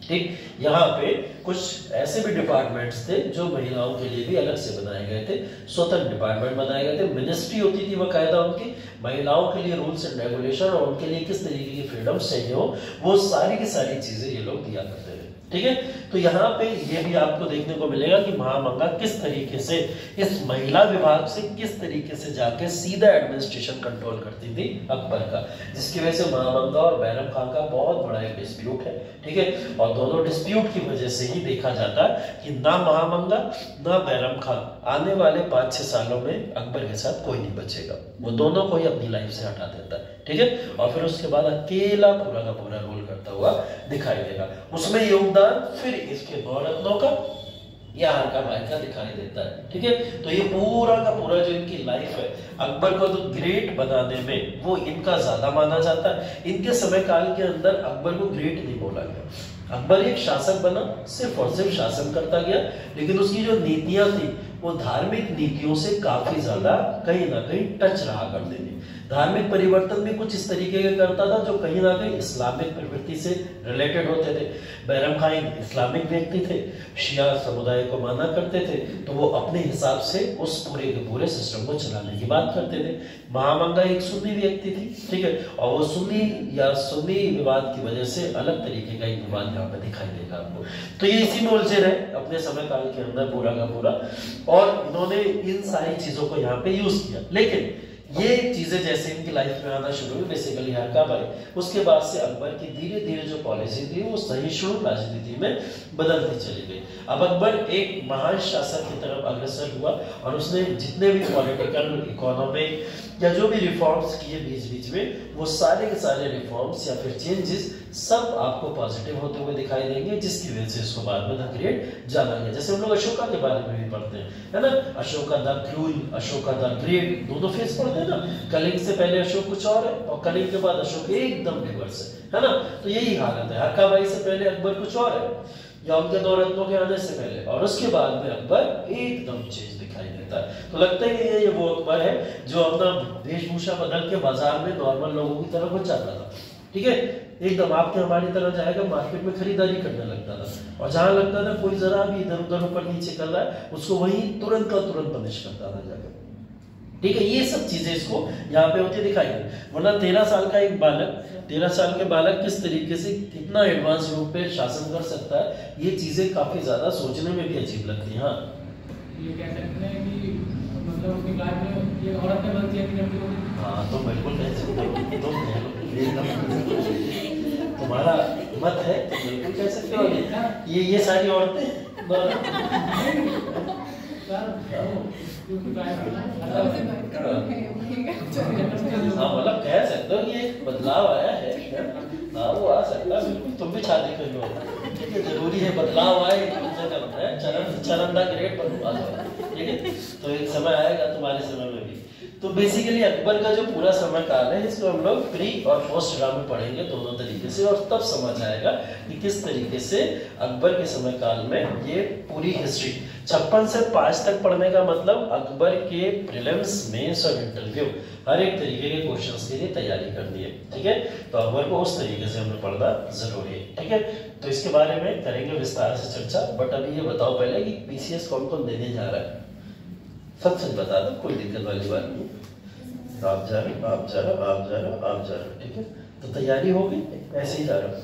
ठीक, यहाँ पे कुछ ऐसे भी डिपार्टमेंट्स थे जो महिलाओं के लिए भी अलग से बनाए गए थे, स्वतंत्र डिपार्टमेंट बनाए गए थे। मिनिस्ट्री होती थी बकायदा उनकी, महिलाओं के लिए रूल्स एंड रेगुलेशन और उनके लिए किस तरीके की फ्रीडम चाहिए हो वो सारी की सारी चीजें ये लोग दिया करते थे। ठीक है, तो यहाँ पे ये भी आपको देखने को मिलेगा कि महामंगा किस तरीके से इस महिला विभाग से किस तरीके से जाके सीधा एडमिनिस्ट्रेशन कंट्रोल करती थी अकबर का, जिसकी वजह से महामंगा और बैरम खां का बहुत बड़ा एक डिस्प्यूट है। ठीक है, और दोनों डिस्प्यूट की वजह से ही देखा जाता है कि ना महामंगा ना बैरम खां आने वाले 5-6 सालों में अकबर के साथ कोई नहीं बचेगा, वो दोनों को ही अपनी लाइफ से हटा देता है। ठीक है, और फिर उसके बाद अकेला पूरा का पूरा रोल करता हुआ दिखाई देगा। उसमें योगदान फिर इसके नौरत्नों का या हरका भाई का दिखाई देता है। ठीक है, तो ये पूरा का पूरा जो इनकी लाइफ है अकबर को तो ग्रेट बनाने में वो इनका ज्यादा माना जाता है। इनके समय काल के अंदर अकबर को ग्रेट नहीं बोला गया, अकबर एक शासक बना, सिर्फ और सिर्फ शासन करता गया, लेकिन उसकी जो नीतियां थी वो धार्मिक नीतियों से काफी ज्यादा कहीं ना कहीं टच रहा करती थी। धार्मिक परिवर्तन भी कुछ इस तरीके का करता था जो कहीं ना कहीं इस्लामिक प्रवृत्ति से रिलेटेड होते थे। बैरम खां एक इस्लामिक व्यक्ति थे, शिया समुदाय को माना करते थे, तो वो अपने हिसाब से उस पूरे के पूरे सिस्टम को चलाने की बात करते थे। महामंगा एक सुन्नी व्यक्ति थी। ठीक है, और वो सुन्नी या सुन्नी विवाद की वजह से अलग तरीके का एक विवाद यहाँ पे दिखाई देगा आपको। तो ये इसी में उलझे रहे अपने समय काल के अंदर पूरा का पूरा, और इन्होंने इन सारी चीजों को यहाँ पे यूज किया। लेकिन ये चीजें जैसे इनकी लाइफ में आना शुरू हुई, बेसिकली हरका भाई, उसके बाद से अकबर की धीरे धीरे जो पॉलिसी थी वो सहिष्णु राजनीति में बदलती चली गई। अब अकबर एक महान शासक की तरफ अग्रसर हुआ और उसने जितने भी पॉलिटिकल, इकोनॉमिक या जो भी रिफॉर्म्स किए बीच बीच में, वो सारे के सारे रिफॉर्म्स या फिर चेंजेस सब आपको पॉजिटिव होते हुए दिखाई देंगे, जिसकी वजह से इसको बाद में द ग्रेट जाना गया। जैसे हम लोग अशोका के बारे में भी पढ़ते हैं, है ना, Ashoka the cruel, Ashoka the great, दोनों फेस पढ़ते हैं ना। कलिंग से पहले अशोक कुछ और है और कलिंग के बाद अशोक एकदम रिवर्स है ना। तो यही हालत है, हरका भाई से पहले अकबर कुछ और है या उनके दो रत्नों के आने से पहले, और उसके बाद में अकबर एकदम चेंज दिखाई देता है। तो लगता है कि ये वो अकबर है जो अपना वेशभूषा बदल के बाजार में नॉर्मल लोगों की तरह घुस जाता था। ठीक है, एकदम आपके हमारी तरह जाएगा, मार्केट में खरीदारी करने लगता था, और जहां लगता था कोई जरा भी इधर उधर ऊपर नीचे कर रहा है उसको वही तुरंत का तुरंत पनिश करता था जाकर। ठीक है, ये सब चीजें इसको यहाँ पे होती दिखाई दे। वरना 13 साल का एक बालक, 13 साल के बालक किस तरीके से कितना एडवांस रूप पे शासन कर सकता है, ये चीजें काफी ज्यादा सोचने में भी अजीब लगती हैं। हाँ, ये कह सकते हैं कि मतलब उसकी लाइफ में ये औरत ने गलती नहीं करती होगी। हाँ, तो बिल्कुल कह सकते हो, तुम तुम्हारा मत है तो बिल्कुल कह सकते हो। ये सारी औरतें हाँ, मतलब कह सकते हो कि एक बदलाव आया है। हाँ, वो आ सकता है, बिल्कुल तुम भी शादी कर लो। ठीक है, जरूरी है बदलाव आए, चरण द ग्रेट बनवा दो। ठीक है, तो एक समय आएगा तुम्हारे समय में भी। तो बेसिकली अकबर का जो पूरा समय काल है इसको हम लोग प्री और पोस्ट ड्रामा में पढ़ेंगे दोनों तरीके से, और तब समझ आएगा कि किस तरीके से अकबर के समय काल में ये पूरी हिस्ट्री 56 से 5 तक पढ़ने का मतलब अकबर के प्रीलिम्स, मेंस और इंटरव्यू हर एक तरीके के क्वेश्चंस के लिए तैयारी करनी है। ठीक है, तो अकबर को उस तरीके से हमें पढ़ना जरूरी है। ठीक है, तो इसके बारे में करेंगे विस्तार से चर्चा, बट अभी ये बताओ पहले कि पीसीएस कौन कौन देने जा रहा है। सच सच बता दो, कोई दिक्कत वाली बात नहीं। आप जा रहे हो, आप जा रहे हो, आप जा रहे हो, आप जा रहे हो, ठीक है। तो तैयारी हो गई, ऐसे ही जा रहे हो।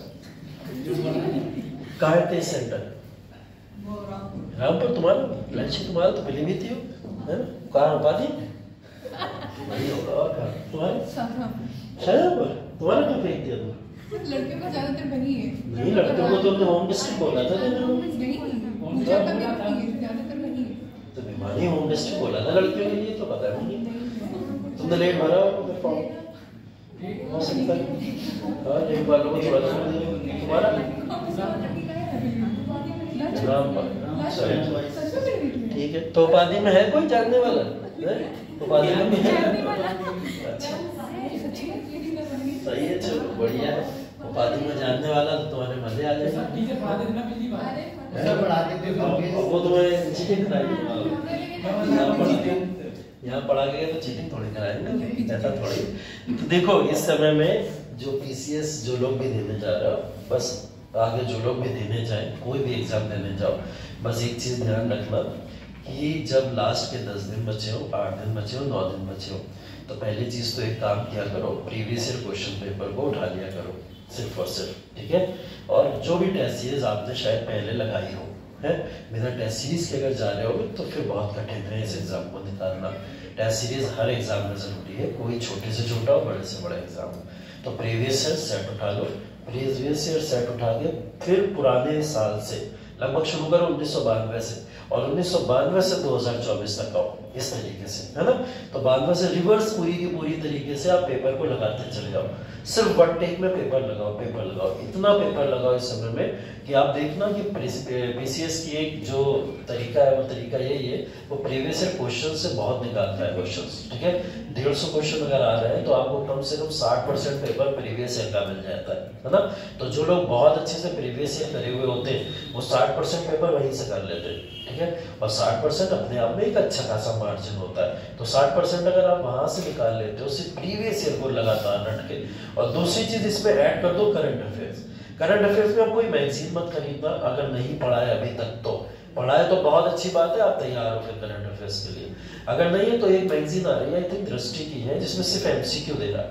कहाँ है तेज सेंटर? रामपुर। तुम्हारा लक्ष्य तुम्हारा तो पहले भी थी हो, है ना? कहाँ उपाधि वही होगा। और कहाँ तुम्हारे? शाहजहाँपुर। तुम्हारा क्यों फेंक दिया तुम? लड़कियों का ज्यादातर वही है। नहीं, लड़कियों को तो हमने होम डिस्ट्रिक्ट बोला था ना। पूजा का भी ज्यादातर वही है। तो भिवानी होम डिस्ट्रिक्ट बोला था लड़कियों के लिए, तो पता नहीं तुमने लेट भरा हो फॉर्म, हो सकता है। हाँ, लेट वालों को थोड़ा तुम्हारा ठीक है। तो उपाधि में है कोई जानने वाला? उपाधि में भी है? अच्छा, सही है, चलो बढ़िया है। उपाधि में जानने वाला तो तुम्हारे मजे आ जाएगा। वो तुम्हें चीटिंग कराएंगे, यहाँ पढ़ा गया तो चीटिंग थोड़ी कराएंगे, ऐसा थोड़ी। तो देखो इस समय में जो PCS जो लोग भी देने जा रहे हो, बस आगे जो लोग भी देने जाए, कोई भी एग्जाम देने जाओ, बस एक चीज ध्यान रखना कि जब लास्ट के 10 दिन बचे हो, 8 दिन बचे हो, 9 दिन बचे हो, तो पहली चीज तो एक काम किया करो, प्रीवियस ईयर क्वेश्चन पेपर को उठा लिया करो, सिर्फ और सिर्फ, ठीक है। और जो भी टेस्ट सीरीज आपने शायद पहले लगाई हो, है बिना टेस्ट सीरीज के अगर जा रहे हो तो फिर बहुत कठिन है इस एग्जाम को निकालना। टेस्ट सीरीज हर एग्जाम में जरूरी है, कोई छोटे से छोटा हो, बड़े से बड़ा एग्जाम हो। तो प्रीवियस ईयर सेट उठा लो, प्रीवियस ईयर सेट उठा के फिर पुराने साल से लगभग शुरू करो 1992 से, और 1992 से 2024 तक आओ, इस तरीके से, है ना। तो 92 से रिवर्स पूरी की पूरी तरीके से आप पेपर को लगाते चले जाओ। सिर्फ वन टेक में पेपर लगाओ, पेपर लगाओ, इतना पेपर लगाओ इस समय में कि आप देखना कि PCS की एक जो तरीका है वो तरीका यही है, वो प्रीवियस ईयर क्वेश्चन से बहुत निकालता है क्वेश्चंस, ठीक है। 150 क्वेश्चन अगर आ रहे हैं तो आपको कम से कम 60% पेपर प्रीवियस ईयर का मिल जाता है ना। तो जो लोग बहुत अच्छे से प्रीवियस ईयर करे हुए होते हैं वो 60% पेपर वहीं से कर लेते हैं, ठीक है। और 60% अपने आप में एक अच्छा खासा मार्जिन होता है। तो 60% अगर आप वहां से निकाल लेते हो सिर्फ प्रीवियस ईयर को लगातार रट के। और दूसरी चीज इसमें ऐड कर दो करंट अफेयर्स। करंट अफेयर्स में आप कोई मैगजीन मत खरीदना, अगर नहीं पढ़ा है अभी तक तो। पढ़ा है तो बहुत अच्छी बात है, आप तैयार हो फिर करंट अफेयर्स के लिए। अगर नहीं है तो एक मैगजीन आ रही है, आई थिंक दृष्टि की है, जिसमें सिर्फ MCQ दे रहा है,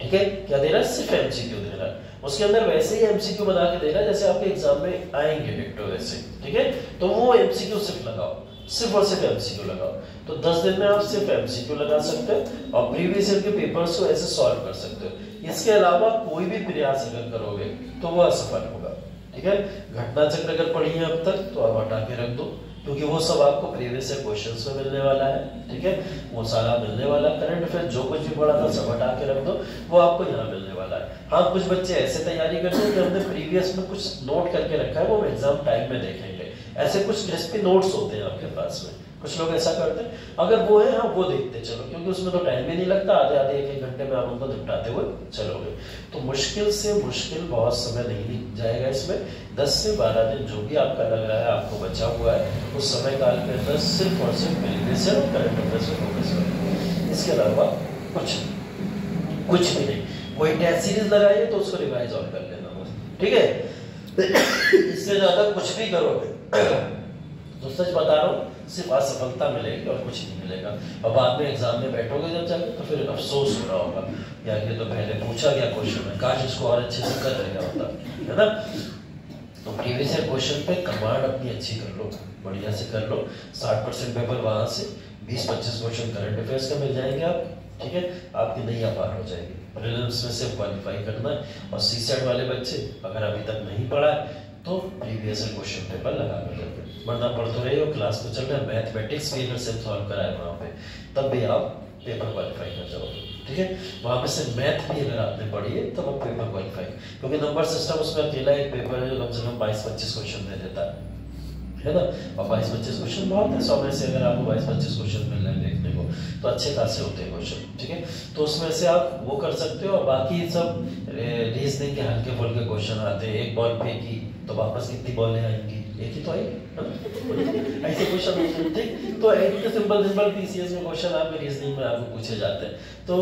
ठीक है। क्या दे रहा है? सिर्फ MCQ दे रहा है। उसके अंदर वैसे ही MCQ बना के दे रहा है जैसे आपके एग्जाम में आएंगे डिक्टो वैसे, ठीक है। तो वो MCQ सिर्फ लगाओ, सिर्फ और सिर्फ MCQ लगाओ। तो 10 दिन में आप सिर्फ MCQ लगा सकते हो और प्रीवियस ईयर के पेपर्स को ऐसे सॉल्व कर सकते हो। इसके अलावा कोई भी प्रयास अगर करोगे तो वो असफल होगा, ठीक है। घटना चक्र अगर पढ़ी है अब तक तो आप हटा के रख दो, क्योंकि वो सब आपको प्रीवियस ईयर क्वेश्चंस में मिलने वाला है, ठीक है। वो सारा मिलने वाला। करंट अफेयर जो कुछ भी पढ़ा था सब हटा के रख दो, वो आपको यहाँ मिलने वाला है। हाँ, कुछ बच्चे ऐसे तैयारी करते हैं कि हमने प्रीवियस में कुछ नोट करके रखा है, वो एग्जाम टाइम में देखेंगे। ऐसे कुछ क्रिस्पी नोट्स होते हैं आपके पास में, कुछ लोग ऐसा करते हैं। अगर वो है, हाँ वो देखते चलो, क्योंकि उसमें तो टाइम भी नहीं लगता, आधे आधे 1-1 घंटे में आप उनको निपटाते हुए चलोगे। तो मुश्किल से मुश्किल बहुत समय नहीं जाएगा इसमें। 10 से 12 दिन जो भी आपका लग रहा है आपको बचा हुआ है, उस समय काल के अंदर सिर्फ और सिर्फ प्रीवियस ईयर और करंट अफेयर्स पे फोकस करें। इसके अलावा कुछ भी नहीं। कोई टेस्ट सीरीज लगाइए तो उसको रिवाइज और कर लेना, ठीक है। इससे ज्यादा कुछ भी करोगे तो सच बता रहा हूँ सिर्फ असफलता मिलेगी और कुछ नहीं मिलेगा। और बाद में एग्जाम में बैठोगे जब जाके तो फिर अफसोस हो रहा होगा, यार ये तो पहले पूछा गया क्वेश्चन है, काश इसको और अच्छे से कर लिया होता, है ना। तो प्रीवियस ईयर क्वेश्चन पे कमांड अपनी अच्छी कर लो, बढ़िया से कर लो। 60% पेपर वहां से, 20-25 क्वेश्चन करंट अफेयर्स का मिल जाएंगे आप, ठीक है। आपकी नैया पार हो जाएगी। प्रीलिम्स में से क्वालिफाई करना है। और CSET वाले बच्चे अगर अभी तक नहीं पढ़ा है तो प्रीवियस ईयर क्वेश्चन पेपर लगा कर लेते, वरना पढ़ तो रहे हो, क्लास तो चल रहा है। मैथमेटिक्स भी अगर सिर्फ सॉल्व कराए वहाँ पे, तब भी आप पेपर क्वालिफाई कर जाओगे, ठीक है। वहाँ पे सिर्फ मैथ भी अगर आपने पढ़ी है तब आप पेपर क्वालिफाई, क्योंकि नंबर सिस्टम उसमें अकेला एक पेपर है जो कम से कम 22-25 क्वेश्चन दे देता है ना। और 22-25 क्वेश्चन बहुत है, 100 में से अगर आपको 22-25 क्वेश्चन मिल रहे हैं देखने को तो अच्छे खासे होते हैं क्वेश्चन, ठीक है। तो उसमें से आप वो कर सकते हो। और बाकी सब रीजनिंग के हल्के फुल्के क्वेश्चन आते हैं। एक बॉल फेंकी तो वापस कितनी बॉलें आएंगी, एक ही तो आई, ऐसे क्वेश्चन होते हैं, ठीक। तो इतने सिंपल पीसीएस में क्वेश्चन आपके रीजनिंग में आपको पूछे जाते हैं तो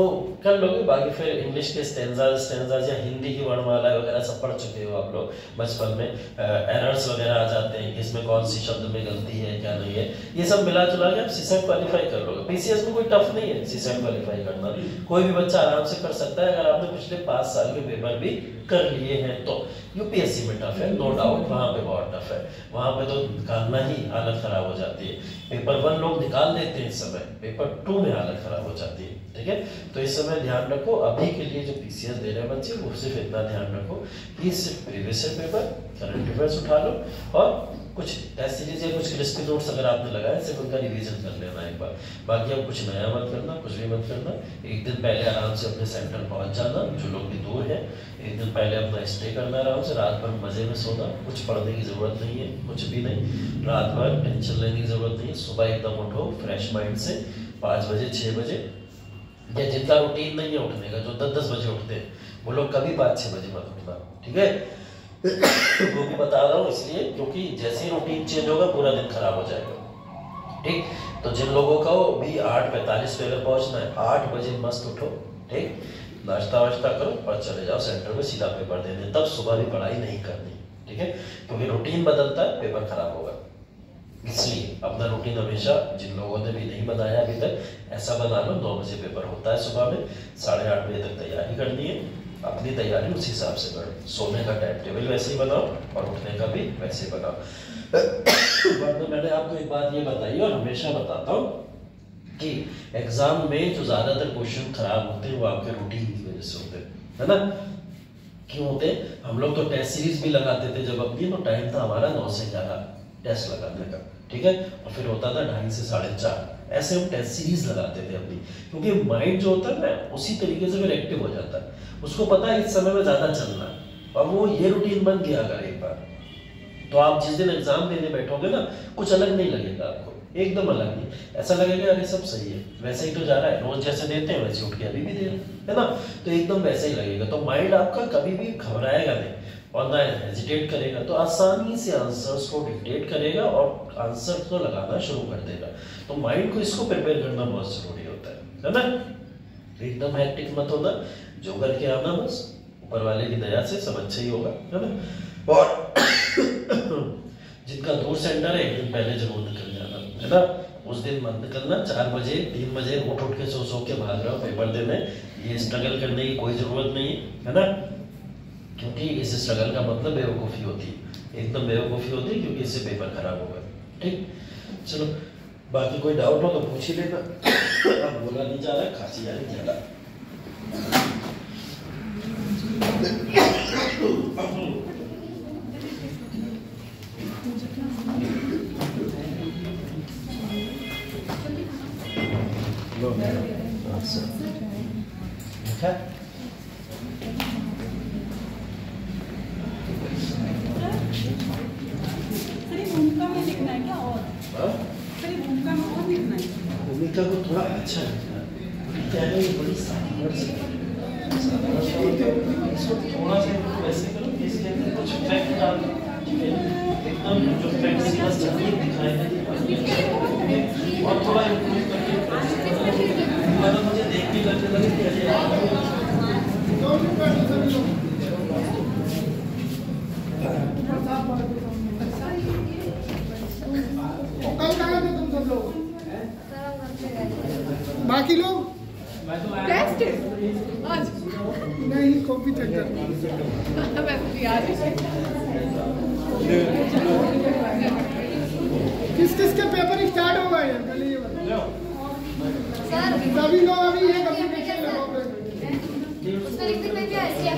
कर लोगे। बाकी फिर इंग्लिश के स्टेंजाज या हिंदी की वर्णमाला वगैरह सब पढ़ चुके हो आप लोग बचपन में। एरर्स वगैरह आ जाते हैं, इसमें कौन सी शब्द में गलती है क्या नहीं है, ये सब मिला जुला के आप सीसेट क्वालिफाई कर लोगे। पीसीएस में कोई टफ नहीं है सीसेट क्वालिफाई करना, कोई भी बच्चा आराम से कर सकता है अगर आपने पिछले 5 साल के पेपर भी कर लिए हैं तो। यूपीएससी में टफ है नो डाउट, वहां पे बहुत टफ है, वहां पे तो निकालना ही हालत खराब हो जाती है। पेपर 1 लोग निकाल लेते हैं इस समय, पेपर 2 में हालत खराब हो जाती है। ठीक है, तो इस समय ध्यान रखो अभी के लिए जो पीसीएस दे रहे हैं बच्चे वो सिर्फ इतना ध्यान रखो कि सिर्फ previous year paper current affairs उठा लो और कुछ टेस्ट सीरीज या कुछ क्रिस्पी नोट्स अगर आपने लगाए सिर्फ उनका रिवीजन कर लेना एक बार। बाकी अब कुछ नया मत करना, कुछ भी मत करना। एक दिन पहले आराम से अपने सेंटर पहुंच जाना, जो लोग भी दूर है एक दिन पहले अपना स्टे करना आराम से, रात भर मजे में सोना, कुछ पढ़ने की जरूरत नहीं है, कुछ भी नहीं, रात भर टेंशन लेने की जरूरत नहीं है। सुबह एकदम उठो फ्रेश माइंड से 5 बजे 6 बजे, या जिनका रूटीन नहीं है उठने का, जो 10-10 बजे उठते हैं वो लोग कभी 5-6 बजे मत उठना। ठीक है वो भी बता रहा हूँ इसलिए क्योंकि जैसे ही रूटीन चेंज होगा पूरा दिन खराब हो जाएगा। ठीक, तो जिन लोगों को भी 8:45 पे अगर पहुंचना है 8 बजे मस्त उठो, ठीक, नाश्ता वाश्ता करो और चले जाओ सेंटर में सीधा पेपर देने। तब सुबह भी पढ़ाई नहीं करनी, ठीक है, क्योंकि रूटीन बदलता है पेपर खराब होगा। इसलिए अपना रूटीन हमेशा, जिन लोगों ने भी नहीं बनाया अभी तक, ऐसा बना लो 9 बजे पेपर होता है सुबह में, 8:30 बजे तक तैयारी करनी है। अपनी तैयारी उस हिसाब से करो, सोने का टाइम टेबल वैसे ही बनाओ और उठने का भी वैसे ही बनाओ। वरना मैंने आपको एक बात ये बताई और हमेशा बताता हूँ कि एग्जाम में जो ज्यादातर क्वेश्चन खराब होते हैं वो आपके रूटीन की वजह से होते हैं, है ना। क्यों होते? हम लोग तो टेस्ट सीरीज भी लगाते थे जब अपनी, तो टाइम था हमारा 9 से 11 टेस्ट लगाने का, ठीक है, और फिर होता था 2:30 से 4:30, ऐसे हम टेस्ट सीरीज लगाते थे अपनी, क्योंकि माइंड जो होता है ना उसी तरीके से फिर एक्टिव हो जाता है, उसको पता है इस समय में ज्यादा चलना है, और वो ये रूटीन बन गया अगर एक बार, तो आप जिस दिन एग्जाम देने बैठोगे ना कुछ अलग नहीं लगेगा आपको, एकदम अलग नहीं, ऐसा लगेगा अरे सब सही है, वैसे ही तो जा रहा है, रोज जैसे देते हैं वैसे उठ के अभी भी दे रहे हैं, है ना, तो एकदम वैसे ही लगेगा। तो माइंड आपका कभी भी घबराएगा नहीं और ना हेजिटेट करेगा, तो आसानी से आंसर्स को डिक्टेट करेगा और आंसर को लगाना शुरू कर देगा। तो माइंड को इसको प्रिपेयर करना बहुत जरूरी होता है ना। एकदम हैक्टिक मत होना, जो करके आना बस, ऊपर वाले की दया से सब अच्छा ही होगा, है ना। और जिनका दूर सेंटर है एक दिन पहले जरूर निकल जाना, है ना, उस दिन मत निकलना। 4 बजे 3 बजे उठ के सो के भाग रहे हो पेपर देने, ये स्ट्रगल करने की कोई जरूरत नहीं है ना, क्योंकि इस स्ट्रगल का मतलब बेवकूफ़ी होती है, एकदम बेवकूफ़ी होती है, क्योंकि इससे पेपर खराब होगा। ठीक, चलो बाकी कोई डाउट हो तो पूछ ही लेना। अब बोला नहीं जा रहा, खांसी आ रही ज़्यादा। भूमिका को थोड़ा अच्छा लिखना, क्या है ये बड़ी साधारण सी, थोड़ा सा वैसे करो कि इसके अंदर कुछ फैक्ट डाल दो, ठीक है, एकदम जो फैक्ट सीधा चाहिए दिखाएगा और थोड़ा इम्प्रूव करके, मतलब मुझे देख के लगने लगे कि अरे बाकी लोग टेस्ट आज नहीं कॉपी चेक कर किस किस के पेपर स्टार्ट हो गए हैं पहले ये बताओ। सभी लोग अभी ये कम्युनिकेशन उसमें लिख सकते हैं क्या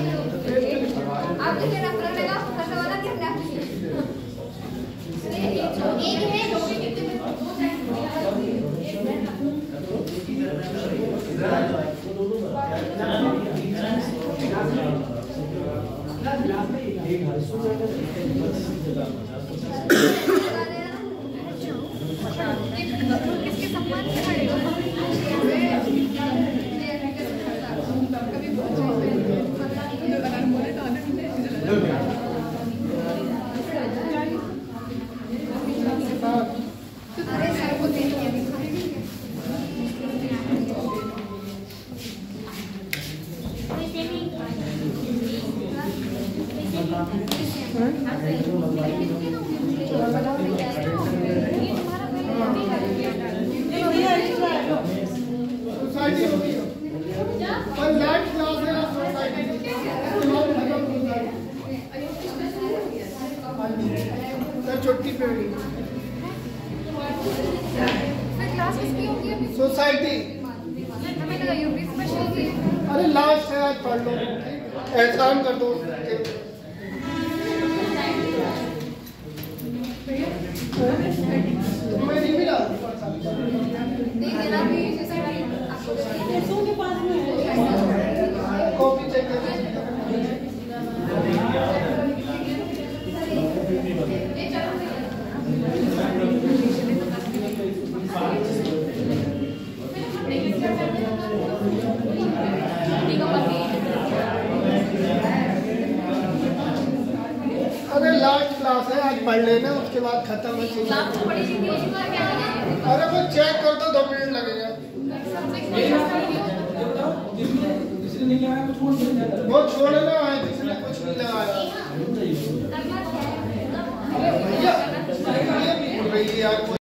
आप लिखे ना पढ़ने का करने वाला क्या है एक है दो के कितने में दो किसके सम्मान से खड़े हो अरे सर को देखिए सोसाइटी। हमें लगा यूपी स्पेशल थी। अरे लास्ट है, आज पढ़ लो, एहसान कर दो। तुम्हें नहीं मिला? नहीं मेरा भी जैसे आपको के पास में है। कॉपी चेक कर। अरे लास्ट क्लास है, आज पढ़ लेना, उसके बाद खत्म है। अरे वो चेक कर दो, 2 मिनट लगेगा। जिसने नहीं लगाया वो छोड़ देना। वो छोड़ना है जिसने कुछ नहीं लगाया। अरे भैया, ये भी यार।